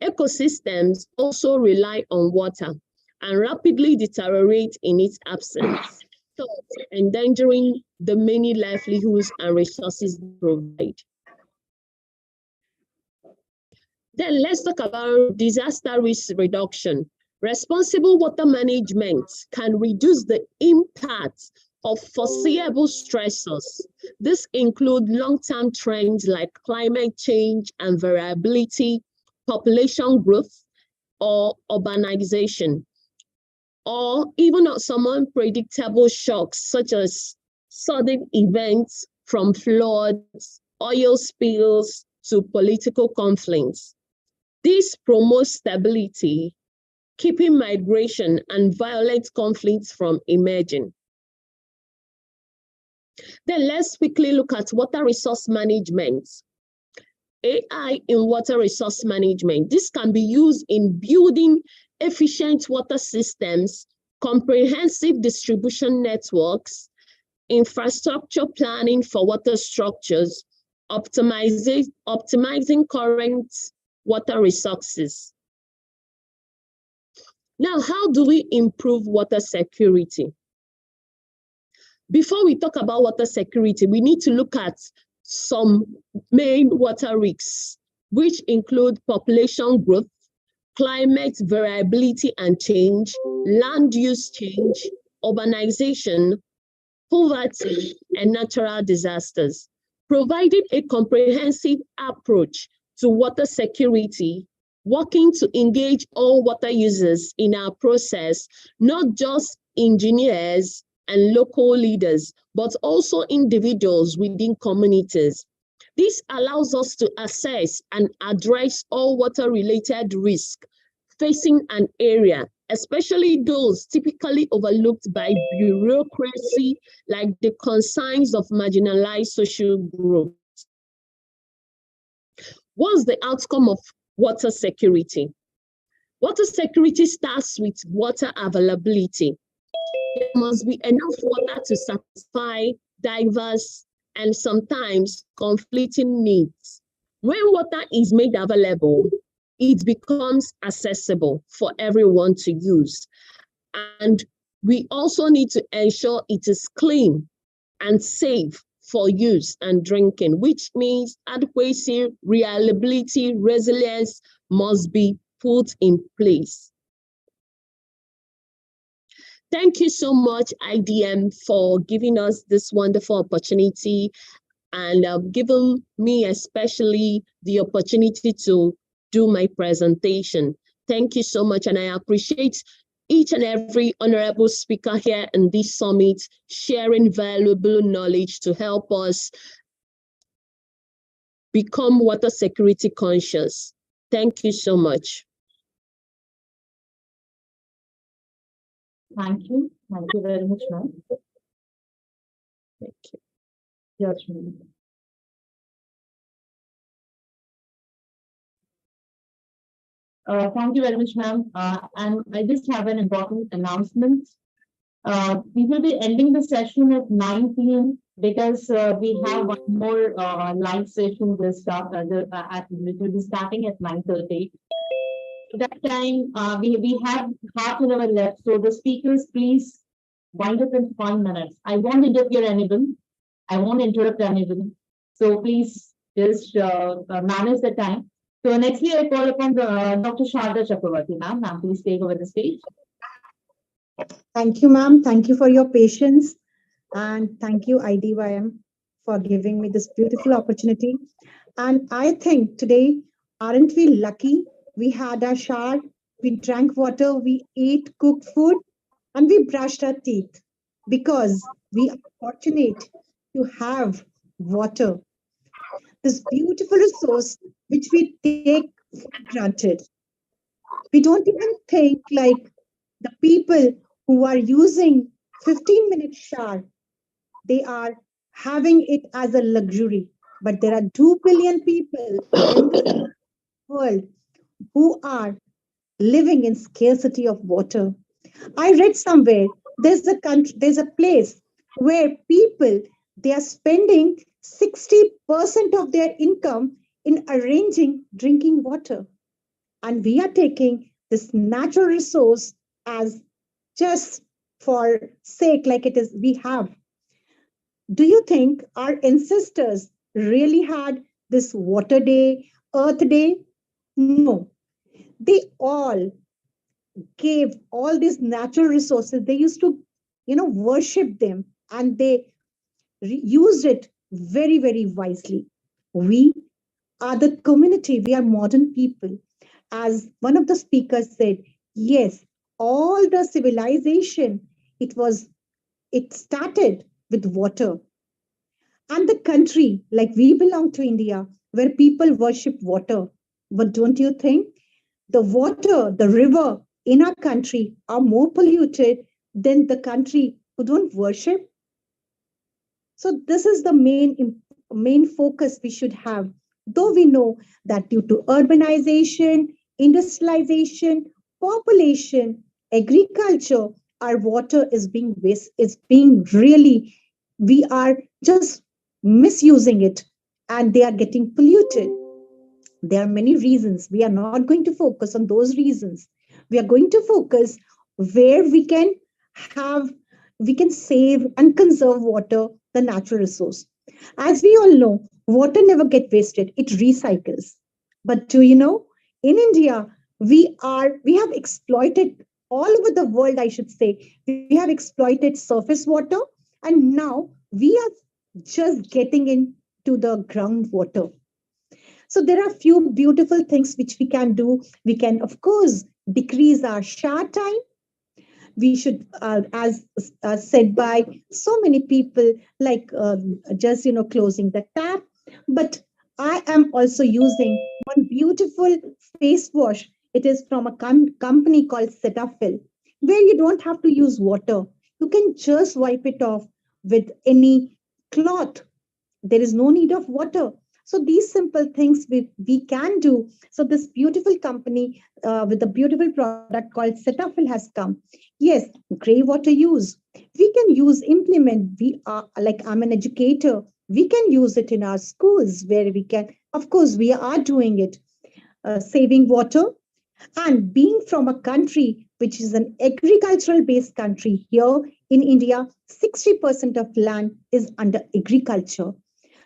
Ecosystems also rely on water and rapidly deteriorate in its absence, thus endangering the many livelihoods and resources they provide. Then let's talk about disaster risk reduction. Responsible water management can reduce the impact of foreseeable stressors. This includes long-term trends like climate change and variability, population growth, or urbanization, or even some unpredictable shocks such as sudden events from floods, oil spills, to political conflicts. This promotes stability, keeping migration and violent conflicts from emerging. Then let's quickly look at water resource management. AI in water resource management. This can be used in building efficient water systems, comprehensive distribution networks, infrastructure planning for water structures, optimizing current water resources. Now, how do we improve water security? Before we talk about water security, we need to look at some main water risks, which include population growth, climate variability and change, land use change, urbanization, poverty, and natural disasters. Providing a comprehensive approach to water security, working to engage all water users in our process, not just engineers and local leaders, but also individuals within communities. This allows us to assess and address all water-related risks facing an area, especially those typically overlooked by bureaucracy, like the concerns of marginalized social groups. What's the outcome of water security? Water security starts with water availability. There must be enough water to satisfy diverse and sometimes conflicting needs. When water is made available, it becomes accessible for everyone to use. And we also need to ensure it is clean and safe for use and drinking, which means adequacy, reliability, resilience must be put in place. Thank you so much, IDYM, for giving us this wonderful opportunity and giving me especially the opportunity to do my presentation. Thank you so much, and I appreciate each and every honorable speaker here in this summit sharing valuable knowledge to help us become water security conscious. Thank you so much. Thank you. Thank you very much, ma'am. Thank you. Yes, ma'am. Thank you very much, ma'am. And I just have an important announcement. We will be ending the session at 9 p.m. because we have one more live session which will be starting at 9:30. That time, we have half an hour left. So the speakers, please wind up in 5 minutes. I won't interfere anyone. I won't interrupt anyone. So please just manage the time. So nextly, I call upon Dr. Sharda Chakravarti, ma'am. Ma'am, please take over the stage. Thank you, ma'am. Thank you for your patience. And thank you, IDYM, for giving me this beautiful opportunity. And I think today, aren't we lucky? We had our shower, we drank water, we ate cooked food, and we brushed our teeth because we are fortunate to have water, this beautiful resource which we take for granted. We don't even think like the people who are using 15-minute shower, they are having it as a luxury. But there are 2 billion people in this world who are living in scarcity of water. I read somewhere there's a place where people they are spending 60% of their income in arranging drinking water. And we are taking this natural resource as just for sake like it is we have. Do you think our ancestors really had this water day, earth day? No. They all gave all these natural resources. They used to, worship them and they used it very, very wisely. We are the community. We are modern people. As one of the speakers said, yes, all the civilization, it started with water. And the country, like we belong to India, where people worship water. But don't you think the water, the river in our country are more polluted than the country who don't worship? So this is the main focus we should have. Though we know that due to urbanization, industrialization, population, agriculture, our water is being really, we are just misusing it and they are getting polluted. There are many reasons. We are not going to focus on those reasons. We are going to focus where we can save and conserve water, the natural resource. As we all know, water never gets wasted, it recycles. But do you know, in India, we have exploited all over the world, I should say, we have exploited surface water, and now we are just getting into the groundwater. So there are few beautiful things which we can do. We can, of course, decrease our shower time. We should, as said by so many people, like just closing the tap. But I am also using one beautiful face wash. It is from a company called Cetaphil, where you don't have to use water. You can just wipe it off with any cloth. There is no need of water. So these simple things we can do. So this beautiful company with a beautiful product called Cetaphil has come. Yes, gray water use. We can implement. I'm an educator. We can use it in our schools where we can. Of course, we are doing it, saving water. And being from a country which is an agricultural based country. Here in India, 60% of land is under agriculture.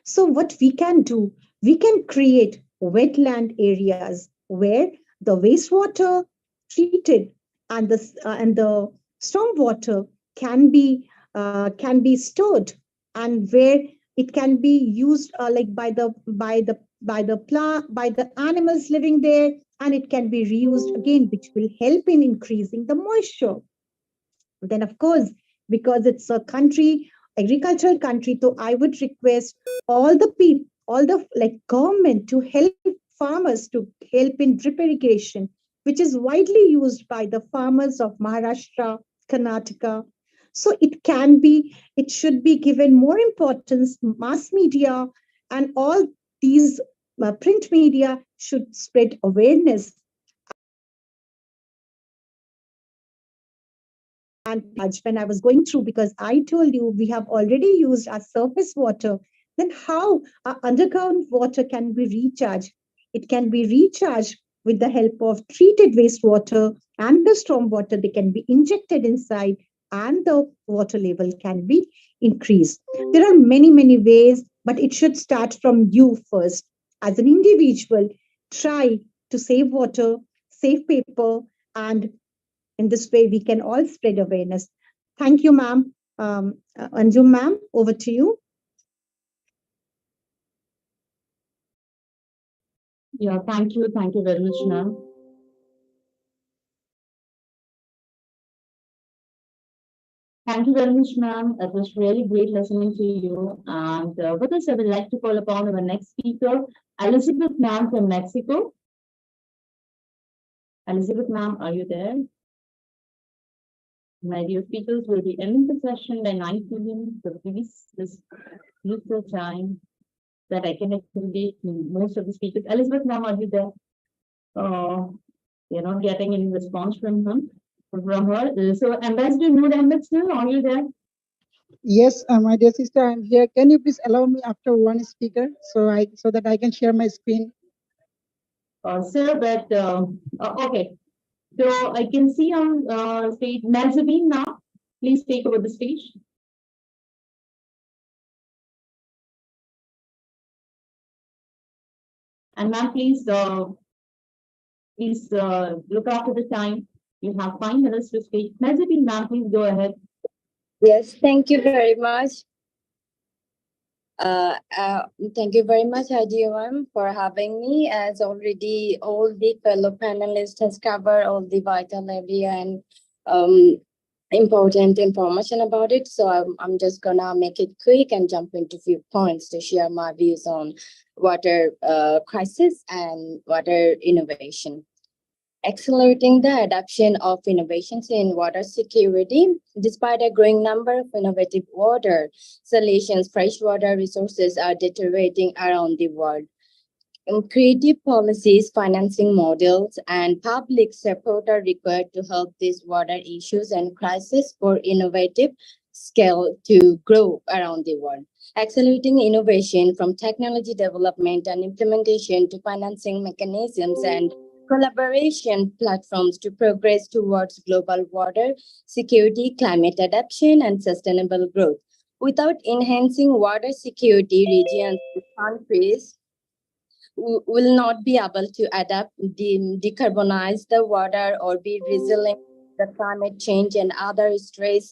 So what we can do, we can create wetland areas where the wastewater treated and the stormwater can be stored, and where it can be used like by the animals living there, and it can be reused again, which will help in increasing the moisture. Then of course, because it's a country, agricultural country, so I would request all the people, all the like government to help farmers, to help in drip irrigation, which is widely used by the farmers of Maharashtra, Karnataka. So it should be given more importance. Mass media and all these print media should spread awareness. And when I was going through, because I told you we have already used our surface water, then how our underground water can be recharged? It can be recharged with the help of treated wastewater and the storm water. They can be injected inside, and the water level can be increased. There are many, many ways, but it should start from you first. As an individual, try to save water, save paper, and in this way, we can all spread awareness. Thank you, ma'am. Anjum, ma'am, over to you. Yeah, thank you. Thank you very much, ma'am. Thank you very much, ma'am. It was really great listening to you. And with this, I would like to call upon our next speaker, Elizabeth, ma'am from Mexico. Elizabeth, ma'am, are you there? My dear speakers will be ending the session by 9 p.m. So please use the time that I can accommodate most of the speakers. Elizabeth, ma'am, are you there? You're not getting any response from her. So Ambassador Noor Ahmed, sir, are you there? Yes, my dear sister, I'm here. Can you please allow me after one speaker so that I can share my screen? Sir, but okay. So I can see on stage Nazabeen now. Please take over the stage. And ma'am, please look after the time. You have 5 minutes to speak. Nazabeen, ma'am, please go ahead. Yes, thank you very much. Thank you very much, IDYM, for having me. As already all the fellow panelists has covered all the vital area and important information about it. So I'm just gonna make it quick and jump into a few points to share my views on water crisis and water innovation. Accelerating the adoption of innovations in water security. Despite a growing number of innovative water solutions, freshwater resources are deteriorating around the world. Creative policies, financing models, and public support are required to help these water issues and crises for innovative scale to grow around the world. Accelerating innovation from technology development and implementation to financing mechanisms and collaboration platforms to progress towards global water security, climate adaptation, and sustainable growth. Without enhancing water security, regions and countries will not be able to adapt, decarbonize the water, or be resilient to the climate change and other stresses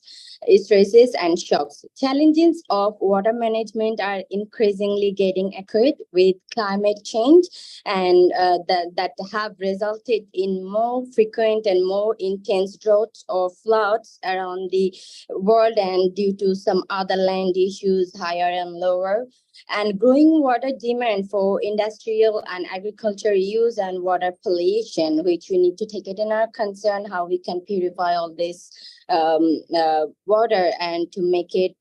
and shocks. Challenges of water management are increasingly getting acute with climate change, and that have resulted in more frequent and more intense droughts or floods around the world, and due to some other land issues, higher and lower, and growing water demand for industrial and agriculture use and water pollution, which we need to take it in our concern how we can purify all this water and to make it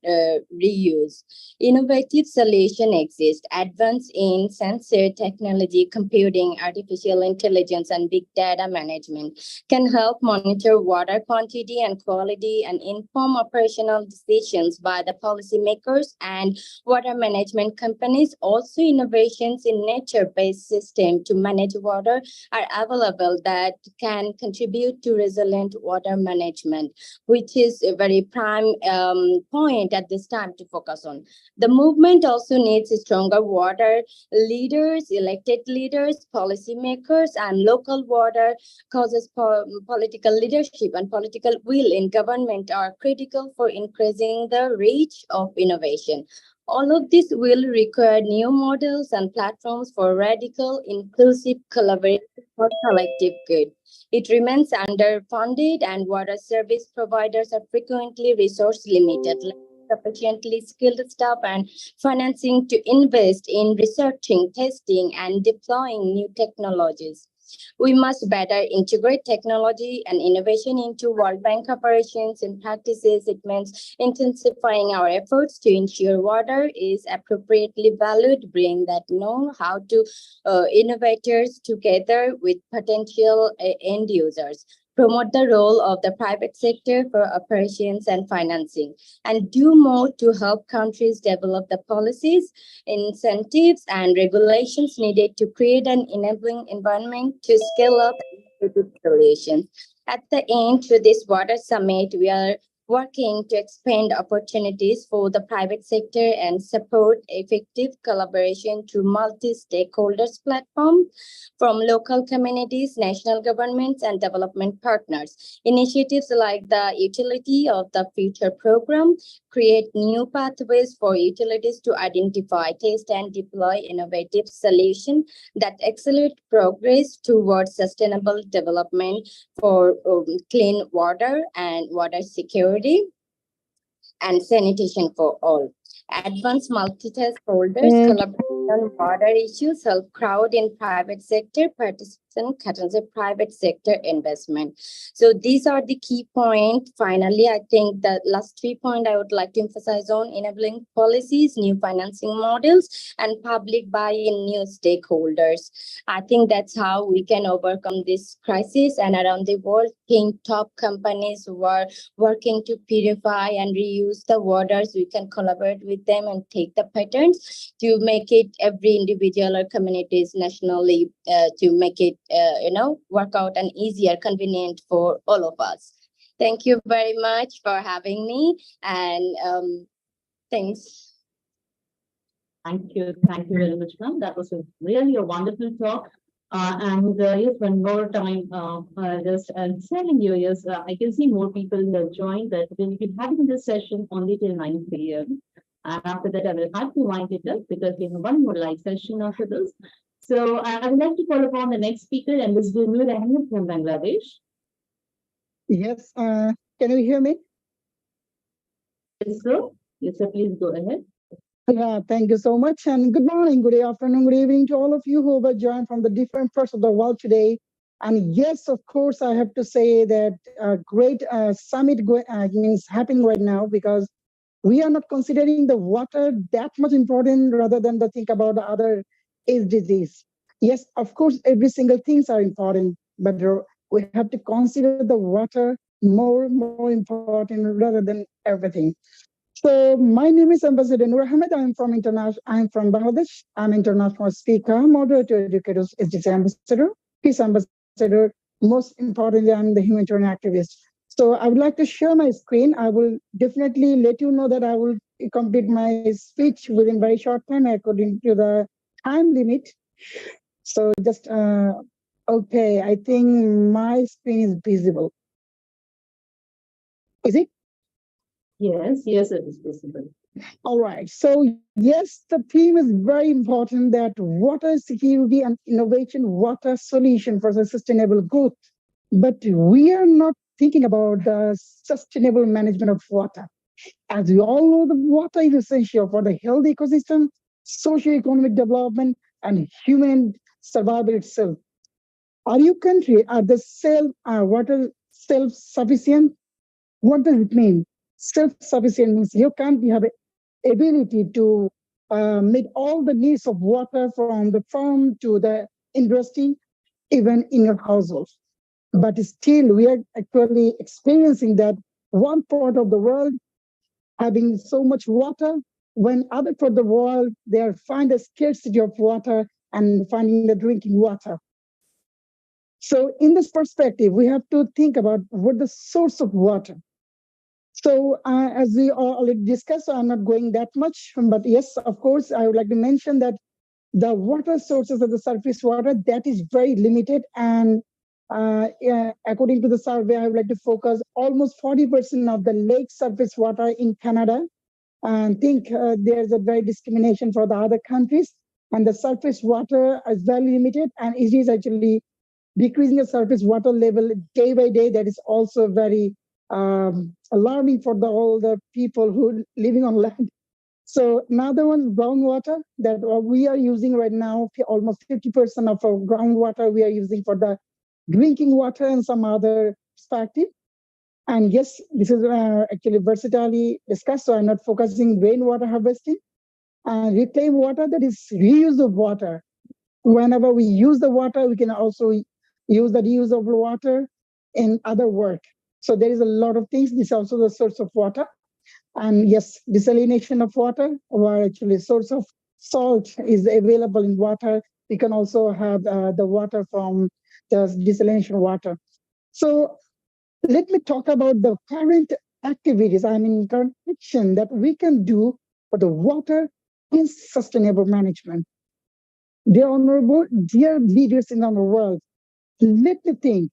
reuse. Innovative solution exist. Advance in sensor technology, computing, artificial intelligence, and big data management can help monitor water quantity and quality and inform operational decisions by the policymakers and water management development companies, also innovations in nature-based system to manage water are available that can contribute to resilient water management, which is a very prime point at this time to focus on. The movement also needs stronger water leaders, elected leaders, policymakers, and local water causes. Political leadership and political will in government are critical for increasing the reach of innovation. All of this will require new models and platforms for radical, inclusive collaboration for collective good. It remains underfunded, and water service providers are frequently resource limited, sufficiently skilled staff and financing to invest in researching, testing, and deploying new technologies. We must better integrate technology and innovation into World Bank operations and practices. It means intensifying our efforts to ensure water is appropriately valued, bring that know how to innovators together with potential end users, promote the role of the private sector for operations and financing, and do more to help countries develop the policies, incentives, and regulations needed to create an enabling environment to scale up solutions. At the end, through this water summit, we are working to expand opportunities for the private sector and support effective collaboration through multi-stakeholders platform from local communities, national governments, and development partners. Initiatives like the Utility of the Future program create new pathways for utilities to identify, test, and deploy innovative solutions that accelerate progress towards sustainable development for clean water and water security and sanitation for all. Advanced multi-stakeholders collaborate on water issues, help crowd in private sector participation, catalyze private sector investment. So these are the key points. Finally, I think the last 3 points I would like to emphasize on enabling policies, new financing models, and public buy-in, new stakeholders. I think that's how we can overcome this crisis. And around the world, think top companies who are working to purify and reuse the waters. We can collaborate with them and take the patterns to make it every individual or communities nationally to make it work out and easier, convenient for all of us. Thank you very much for having me, and thanks. Thank you very much, ma'am. That was really a wonderful talk. Yes, one more time, just telling you, yes, I can see more people have joined that we'll be having this session only till 9 p.m. And after that, I will have to wind it up because we have one more live session after this. So I would like to call upon the next speaker, and this is Nur Ahmed from Bangladesh. Yes, can you hear me? Yes, sir. Yes, sir, please go ahead. Yeah, thank you so much. And good morning, good afternoon, good evening to all of you who have joined from the different parts of the world today. And yes, of course, I have to say that a great summit is happening right now because we are not considering the water that much important rather than the think about the other SDGs. Yes, of course, every single things are important, but we have to consider the water more important rather than everything. So my name is Ambassador Nur Ahmed. I'm from Bangladesh. I'm international speaker, moderator, educator, SDG ambassador, peace ambassador. Most importantly, I'm the humanitarian activist. So I would like to share my screen. I will definitely let you know that I will complete my speech within very short time according to the time limit. So just, okay, I think my screen is visible. Is it? Yes, it is visible. All right. So yes, the theme is very important that water security and innovation, water solution for the sustainable growth. But we are not thinking about the sustainable management of water. As we all know, the water is essential for the healthy ecosystem, socio-economic development, and human survival itself. Are your country water self-sufficient? What does it mean? Self-sufficient means your country have the ability to meet all the needs of water from the farm to the industry, even in your household. But still, we are actually experiencing that one part of the world having so much water, when other part of the world, they are find a scarcity of water and finding the drinking water. So in this perspective, we have to think about what the source of water. So as we already discussed, I'm not going that much, but yes, of course, I would like to mention that the water sources of the surface water, that is very limited. And according to the survey, I would like to focus almost 40% of the lake surface water in Canada. And think there's a very discrimination for the other countries. And the surface water is very limited, and it is actually decreasing the surface water level day by day. That is also very alarming for all the people who are living on land. So another one is groundwater that we are using right now. Almost 50% of our groundwater we are using for the drinking water and some other perspective. And yes, this is actually versatilely discussed, so I'm not focusing rainwater harvesting. And reclaim water, that is reuse of water. Whenever we use the water, we can also use the reuse of water in other work. So there is a lot of things. This is also the source of water. And yes, desalination of water, or actually source of salt is available in water. We can also have the water from the desalination water. So let me talk about the current activities, current action that we can do for the water and sustainable management. Dear honorable, dear leaders in our world, let me think,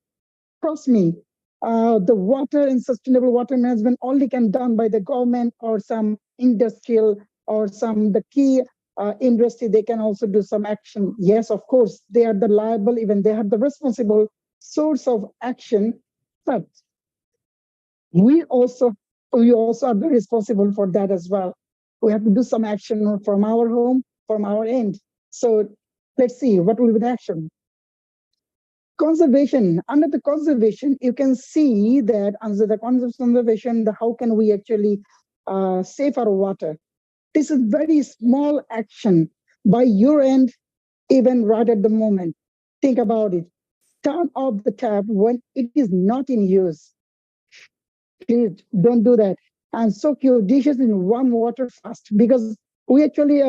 trust me, the water and sustainable water management only can done by the government or some industrial or some the key industry. They can also do some action. Yes, of course, they are the liable, even they have the responsible source of action, but we also are responsible for that as well. We have to do some action from our home, from our end. So let's see what will be the action. Conservation. Under the conservation, you can see that under the conservation, how can we actually save our water? This is very small action by your end, even right at the moment. Think about it. Turn off the tap when it is not in use. Please don't do that. And soak your dishes in warm water fast, because we actually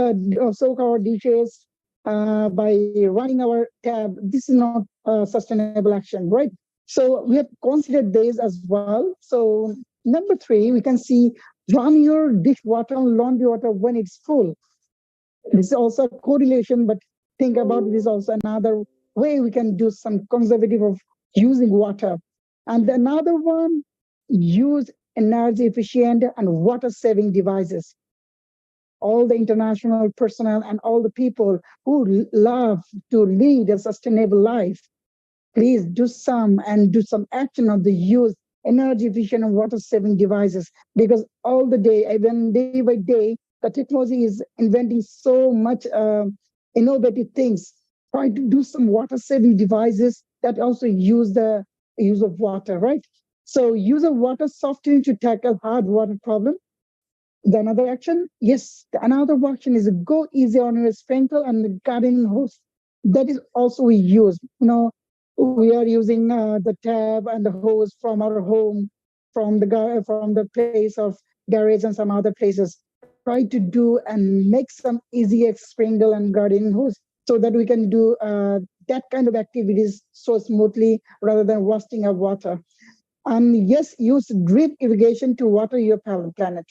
soak our dishes by running our tap. This is not sustainable action, right? So we have considered this as well. So number 3, we can see run your dishwater and laundry water when it's full. This is also a correlation, but think about this also another way we can do some conservative of using water. And another one, use energy efficient and water saving devices. All the international personnel and all the people who love to lead a sustainable life, please do some action of the use energy efficient and water saving devices, because all the day, even day by day, the technology is inventing so much innovative things. Try to do some water saving devices that also use the use of water, right? So use of water softening to tackle hard water problem. The another action, yes, the another action is go easy on your sprinkle and the gardening hose. That is also we use. We are using the tap and the hose from our home, from the place of garage and some other places. Try to do and make some easy sprinkle and gardening hose so that we can do that kind of activities so smoothly rather than wasting our water. And yes, use drip irrigation to water your planet.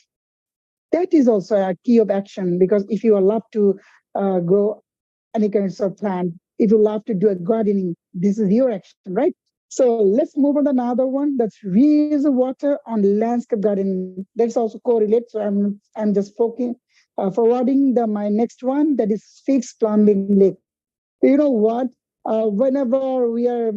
That is also a key of action, because if you love to grow any kinds of plant, if you love to do a gardening, this is your action, right? So let's move on to another one, that's reuse of water on landscape gardening. That's also correlate. So I'm just forwarding my next one, that is fixed plumbing leak. You know what? Whenever we are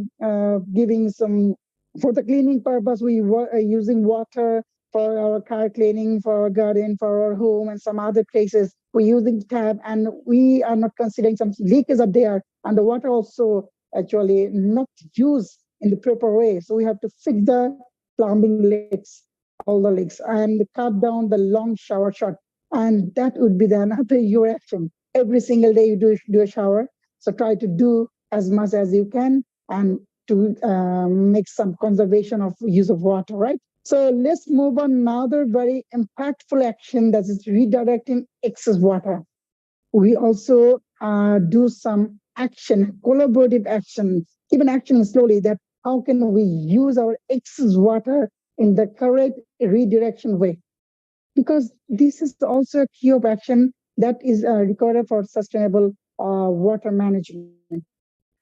giving some for the cleaning purpose, we were using water for our car cleaning, for our garden, for our home, and some other places. We're using tap, and we are not considering some leakage are there, and the water also actually not used in the proper way. So we have to fix the plumbing leaks, all the leaks, and cut down the long shower shot. And that would be the another your action. Every single day you do a shower. So try to do as much as you can and to make some conservation of use of water, right? So let's move on another very impactful action that is redirecting excess water. We also do some action, collaborative action, even action slowly, that how can we use our excess water in the correct redirection way? Because this is also a key of action that is required for sustainable water management.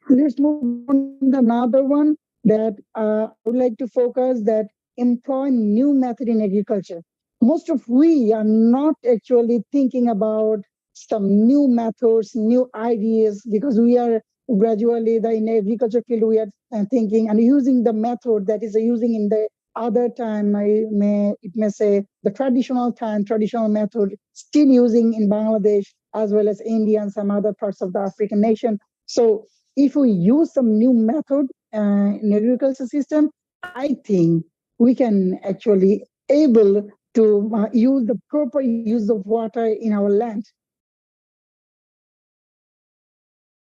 Let's move on to another one that I would like to focus that employ new method in agriculture. Most of we are not actually thinking about some new methods, new ideas, because we are gradually in agriculture field we are thinking and using the method that is using in the other time. It may say the traditional method still using in Bangladesh as well as India and some other parts of the African nation. So if we use some new method in agriculture system, I think we can actually able to use the proper use of water in our land.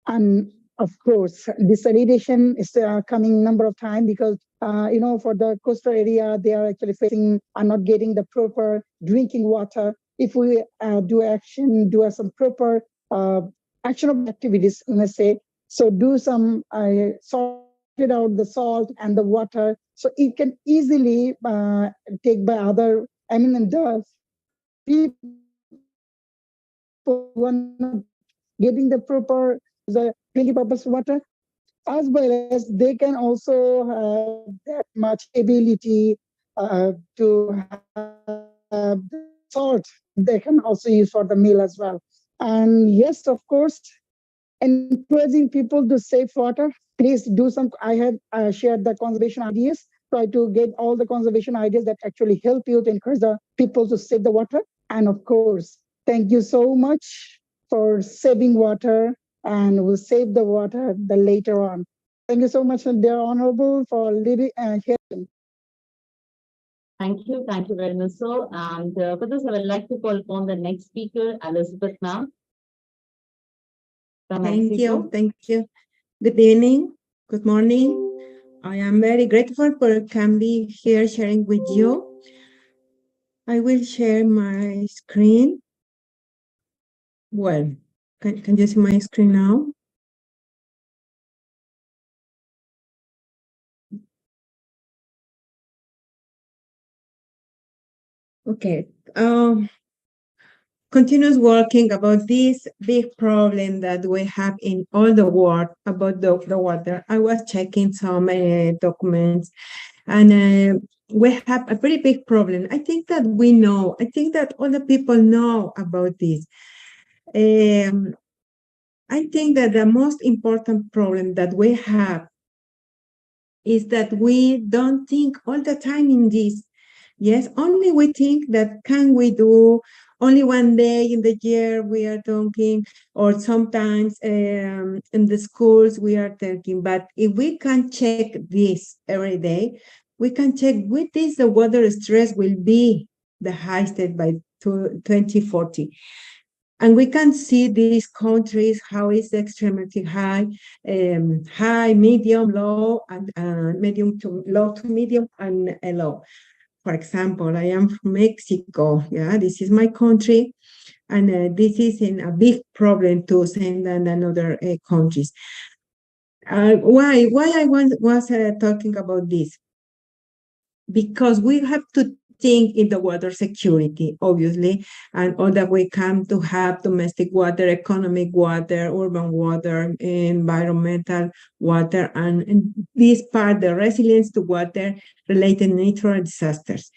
And of course, desalination is coming number of times because for the coastal area, they are actually facing are not getting the proper drinking water. If we do some proper actionable activities, let's say, so do some sorted out the salt and the water, so it can easily take by other. I mean, the people who are not getting the proper drinking purpose water, as well as they can also have that much ability to have the salt they can also use for the meal as well. And yes, of course, encouraging people to save water. Please do some. I have shared the conservation ideas. Try to get all the conservation ideas that actually help you to encourage the people to save the water. And of course, thank you so much for saving water, and we'll save the water the later on. Thank you so much, dear Honorable, for leading here. Thank you very much, sir. And for this, I would like to call upon the next speaker, Elizabeth now. Thank you. Good evening, good morning. I am very grateful for can be here sharing with you. I will share my screen. Well, can you see my screen now? Okay. Continuous working about this big problem that we have in all the world about the water. I was checking some documents, and we have a pretty big problem. I think that we know. I think that all the people know about this. I think that the most important problem that we have is that we don't think all the time in this. Yes, only we think that can we do only one day in the year we are talking, or sometimes in the schools we are talking. But if we can check this every day, we can check with this the water stress will be the highest by 2040. And we can see these countries, how is extremely high, high, medium, low, and medium to low to medium, and low. For example, I am from Mexico. Yeah, this is my country, and this is a big problem to send another countries. Why I was talking about this? Because we have to think in the water security, obviously, and all that we come to have domestic water, economic water, urban water, environmental water, and this part, the resilience to water related natural disasters.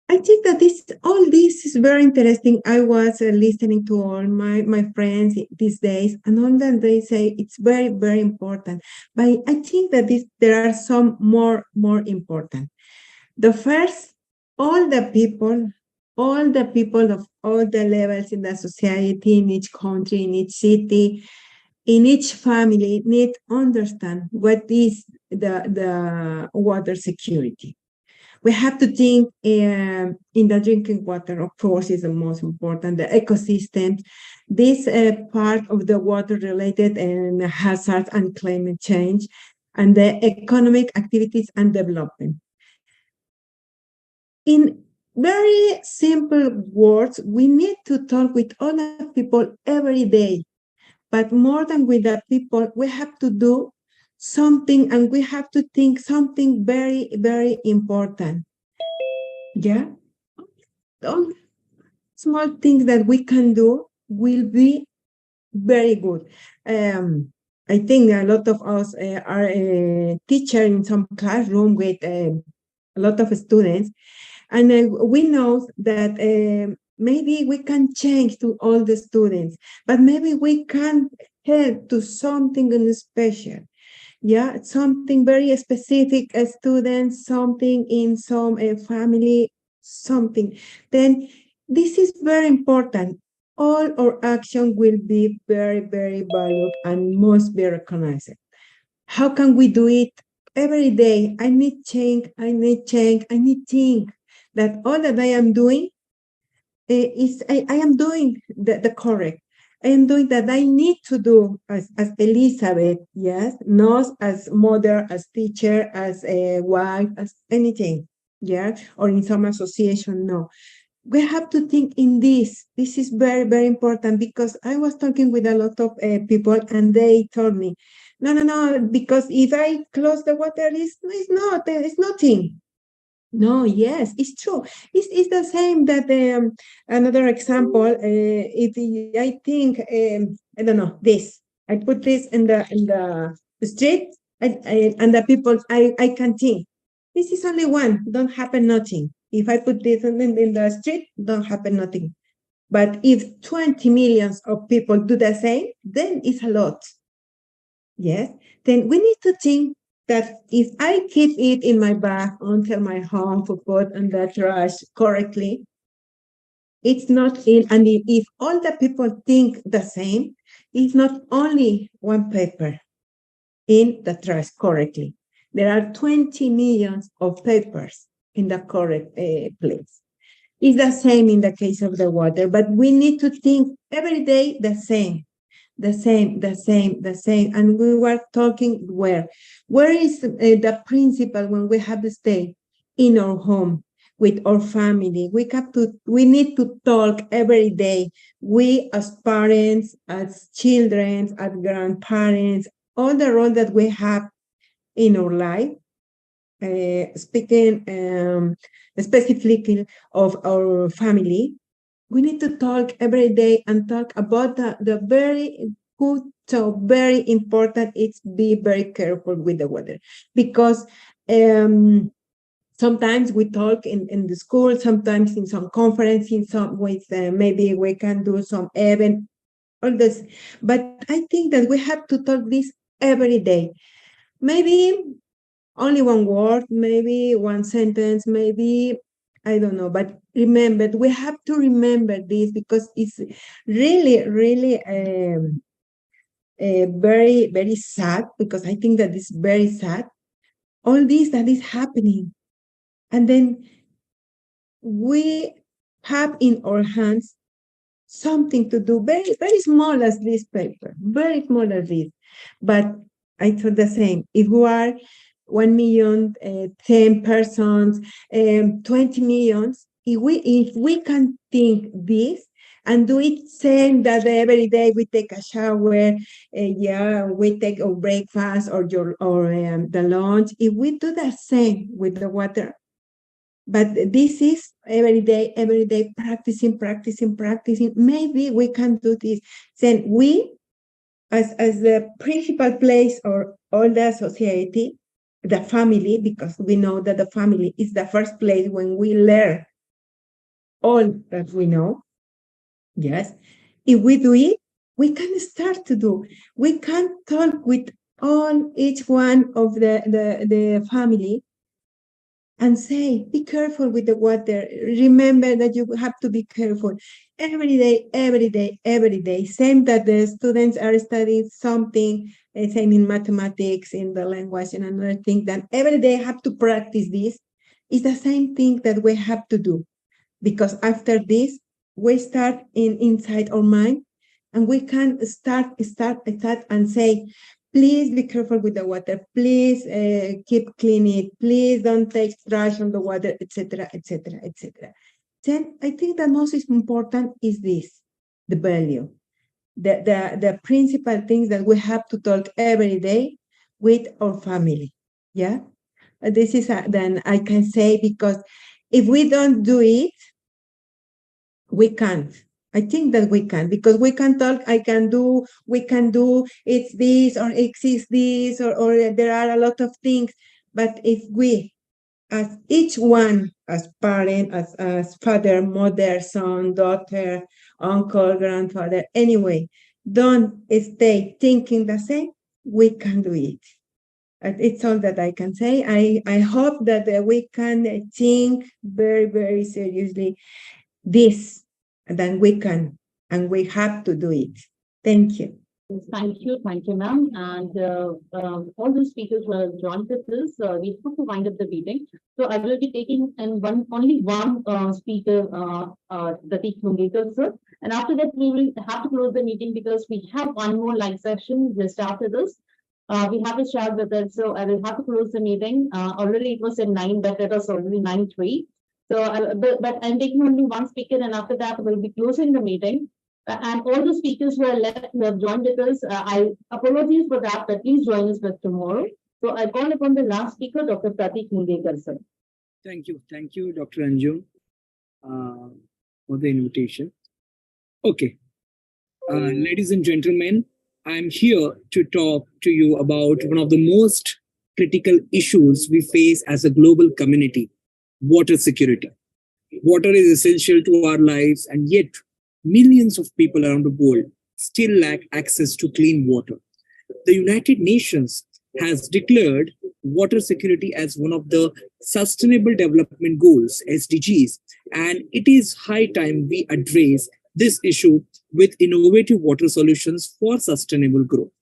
I think that all this is very interesting. I was listening to all my friends these days, and all that they say it's very, very important. But I think that there are some more important. The first, all the people of all the levels in the society, in each country, in each city, in each family need to understand what is the water security. We have to think in the drinking water, of course, is the most important, the ecosystem, this part of the water related and hazards and climate change, and the economic activities and development. in very simple words, we need to talk with all the people every day. But more than with the people, we have to do something, and we have to think something very, very important. Yeah? All small things that we can do will be very good. I think a lot of us are a teacher in some classroom with a lot of students, and we know that maybe we can change to all the students, but maybe we can help to something special. Yeah, something very specific, a student, something in some family, something. Then this is very important. All our action will be very, very valued and must be recognized. How can we do it every day? I need change, I need change, I need think that all that I am doing I am doing the correct. I am doing that I need to do as Elizabeth, yes, not as mother, as teacher, as a wife, as anything, yeah, or in some association, no. We have to think in this. This is very, very important, because I was talking with a lot of people, and they told me, no, because if I close the water, it's nothing. No, yes, it's true. It's the same that another example. I think I don't know this. I put this in the street, and the people I can think. This is only one. Don't happen nothing. If I put this in the street, don't happen nothing. But if 20 millions of people do the same, then it's a lot. Yes. Then we need to think that if I keep it in my bag until my home for put in the trash correctly, it's not in, and if all the people think the same, it's not only one paper in the trash correctly. There are 20 millions of papers in the correct place. It's the same in the case of the water, but we need to think every day the same. And we were talking where is the principle when we have to stay in our home with our family. We need to talk every day. We as parents, as children, as grandparents, all the role that we have in our life. Speaking specifically of our family, we need to talk every day and talk about the very good, so very important. It's be very careful with the water, because sometimes we talk in the school, sometimes in some conference, in some ways, maybe we can do some event, all this. But I think that we have to talk this every day. Maybe only one word, maybe one sentence, maybe I don't know, but remember, we have to remember this, because it's really, really very, very sad, because I think that it's very sad, all this that is happening. And then we have in our hands something to do, very, very small as this paper, very small as this. But I thought the same. If we are 1 million, 10 persons, 20 millions, if we can think this and do it same that every day we take a shower, we take our breakfast or the lunch. If we do the same with the water, but this is every day, practicing. Maybe we can do this. Then we, as the principal place or all the society, the family, because we know that the family is the first place when we learn all that we know. Yes. If we do it, we can start to do. We can talk with each one of the family and say, be careful with the water. Remember that you have to be careful every day. Same that the students are studying something, same in mathematics, in the language, and another thing, that every day have to practice this. It's the same thing that we have to do, because after this, we start inside our mind, and we can start and say, please be careful with the water. Please keep clean it. Please don't take trash on the water, etc., etc., etc. Then I think the most important is this, the value, the principal things that we have to talk every day with our family. Yeah, this is then I can say, because if we don't do it, we can't. I think that we can, because we can talk, we can do, it's this or exists this, or there are a lot of things. But if we, as each one, as parent, as father, mother, son, daughter, uncle, grandfather, anyway, don't stay thinking the same, we can do it. And it's all that I can say. I hope that we can think very, very seriously this, and then we can, and we have to do it. Thank you. Thank you, ma'am. And all the speakers who have joined with this, we have to wind up the meeting. So I will be taking only one speaker, Pratik Mungekar, sir. And after that, we will have to close the meeting because we have one more live session just after this. We have a chat with it, so I will have to close the meeting. Already it was at 9, but it was already 9:03. So, but I'm taking only one speaker, and after that, we'll be closing the meeting. And all the speakers who are left, who have joined with us, I apologize for that, but please join us for tomorrow. So I call upon the last speaker, Dr. Pratik Mungekar, sir. Thank you, Dr. Anjum, for the invitation. Okay, ladies and gentlemen, I'm here to talk to you about one of the most critical issues we face as a global community: water security. Water is essential to our lives, and yet millions of people around the world still lack access to clean water. The United Nations has declared water security as one of the Sustainable Development Goals, SDGs, and it is high time we address this issue with innovative water solutions for sustainable growth.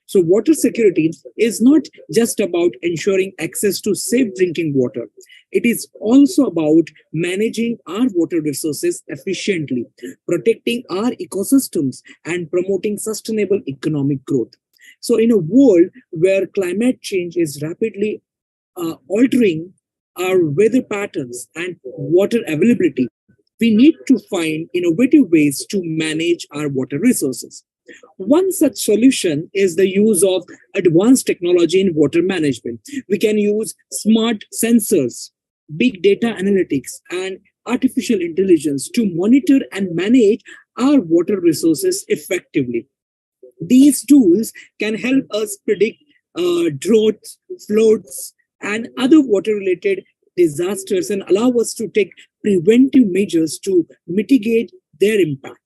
So water security is not just about ensuring access to safe drinking water. It is also about managing our water resources efficiently, protecting our ecosystems, and promoting sustainable economic growth. So in a world where climate change is rapidly altering our weather patterns and water availability, we need to find innovative ways to manage our water resources. One such solution is the use of advanced technology in water management. We can use smart sensors, big data analytics, and artificial intelligence to monitor and manage our water resources effectively. These tools can help us predict droughts, floods, and other water-related disasters and allow us to take preventive measures to mitigate their impact.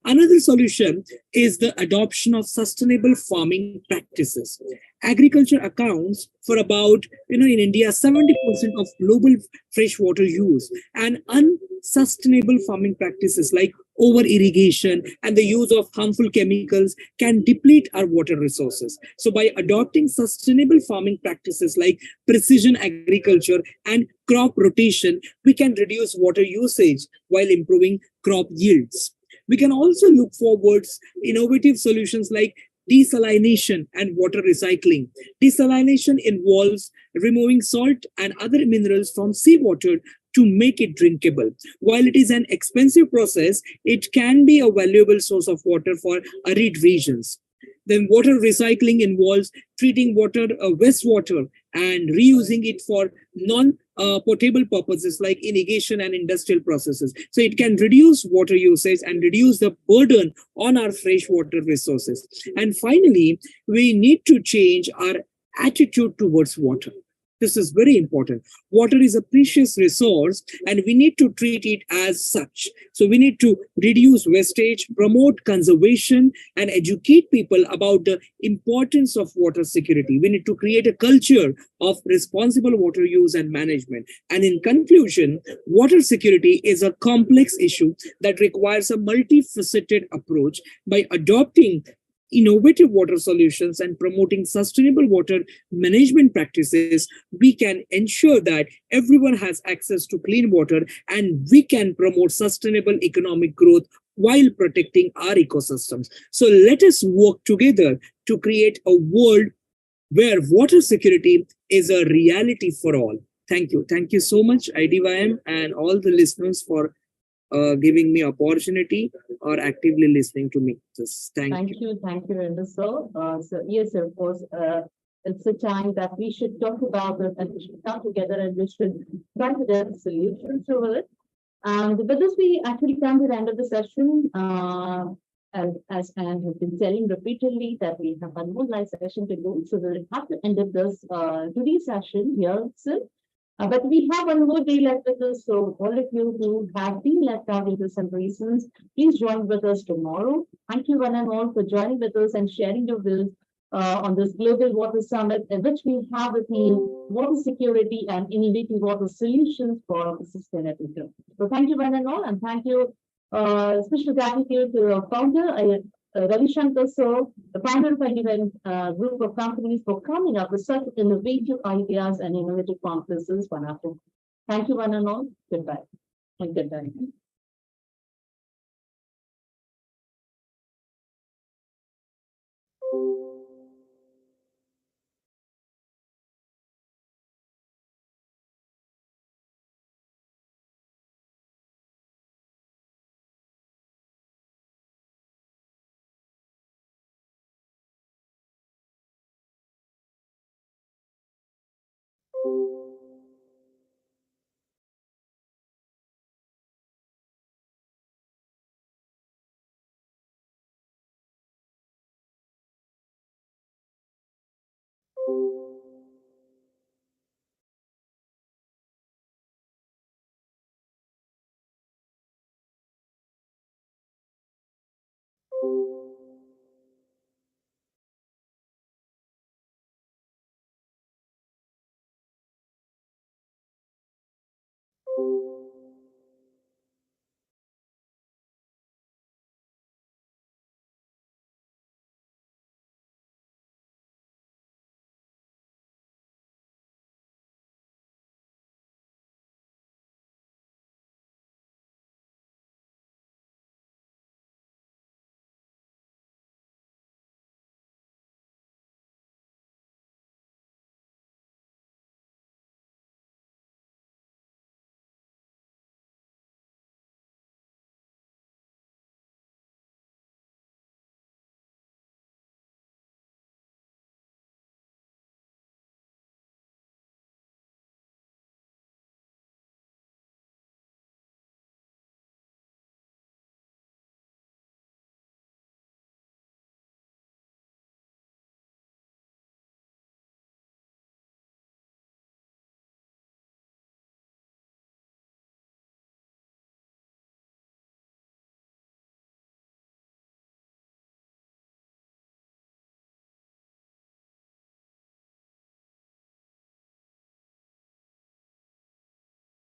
Another solution is the adoption of sustainable farming practices. Agriculture accounts for about, in India, 70% of global freshwater use, and unsustainable farming practices like over-irrigation and the use of harmful chemicals can deplete our water resources. So by adopting sustainable farming practices like precision agriculture and crop rotation, we can reduce water usage while improving crop yields. We can also look forwards innovative solutions like desalination and water recycling. Desalination involves removing salt and other minerals from seawater to make it drinkable. While it is an expensive process, it can be a valuable source of water for arid regions. Then water recycling involves treating wastewater and reusing it for non-potable purposes like irrigation and industrial processes. So it can reduce water usage and reduce the burden on our freshwater resources. And finally, we need to change our attitude towards water. This is very important. Water is a precious resource and we need to treat it as such. So we need to reduce wastage, promote conservation, and educate people about the importance of water security. We need to create a culture of responsible water use and management. And in conclusion, water security is a complex issue that requires a multifaceted approach. By adopting innovative water solutions and promoting sustainable water management practices, we can ensure that everyone has access to clean water and we can promote sustainable economic growth while protecting our ecosystems. So let us work together to create a world where water security is a reality for all. Thank you. Thank you so much, IDYM, and all the listeners for giving me opportunity or actively listening to me. Just thank you. Thank you, Renda sir. So yes, of course, it's a time that we should talk about it and we should come together and we should try to develop solutions to it. And with this, we actually come to the end of the session. And as Anne has been telling repeatedly that we have one more live session to go, so we'll have to end up this today's session here itself. But we have one more day left with us, so all of you who have been left out due to some reasons, please join with us tomorrow. Thank you one and all for joining with us and sharing your views on this Global Water Summit, in which we have the theme water security and innovative water solutions for sustainability. So thank you one and all, and thank you. Special gratitude to our founder, Ravi Shankar sir, the founder of IDYM group of companies, for coming up with such innovative ideas and innovative conferences one after. Thank you one and all. Goodbye. And good night.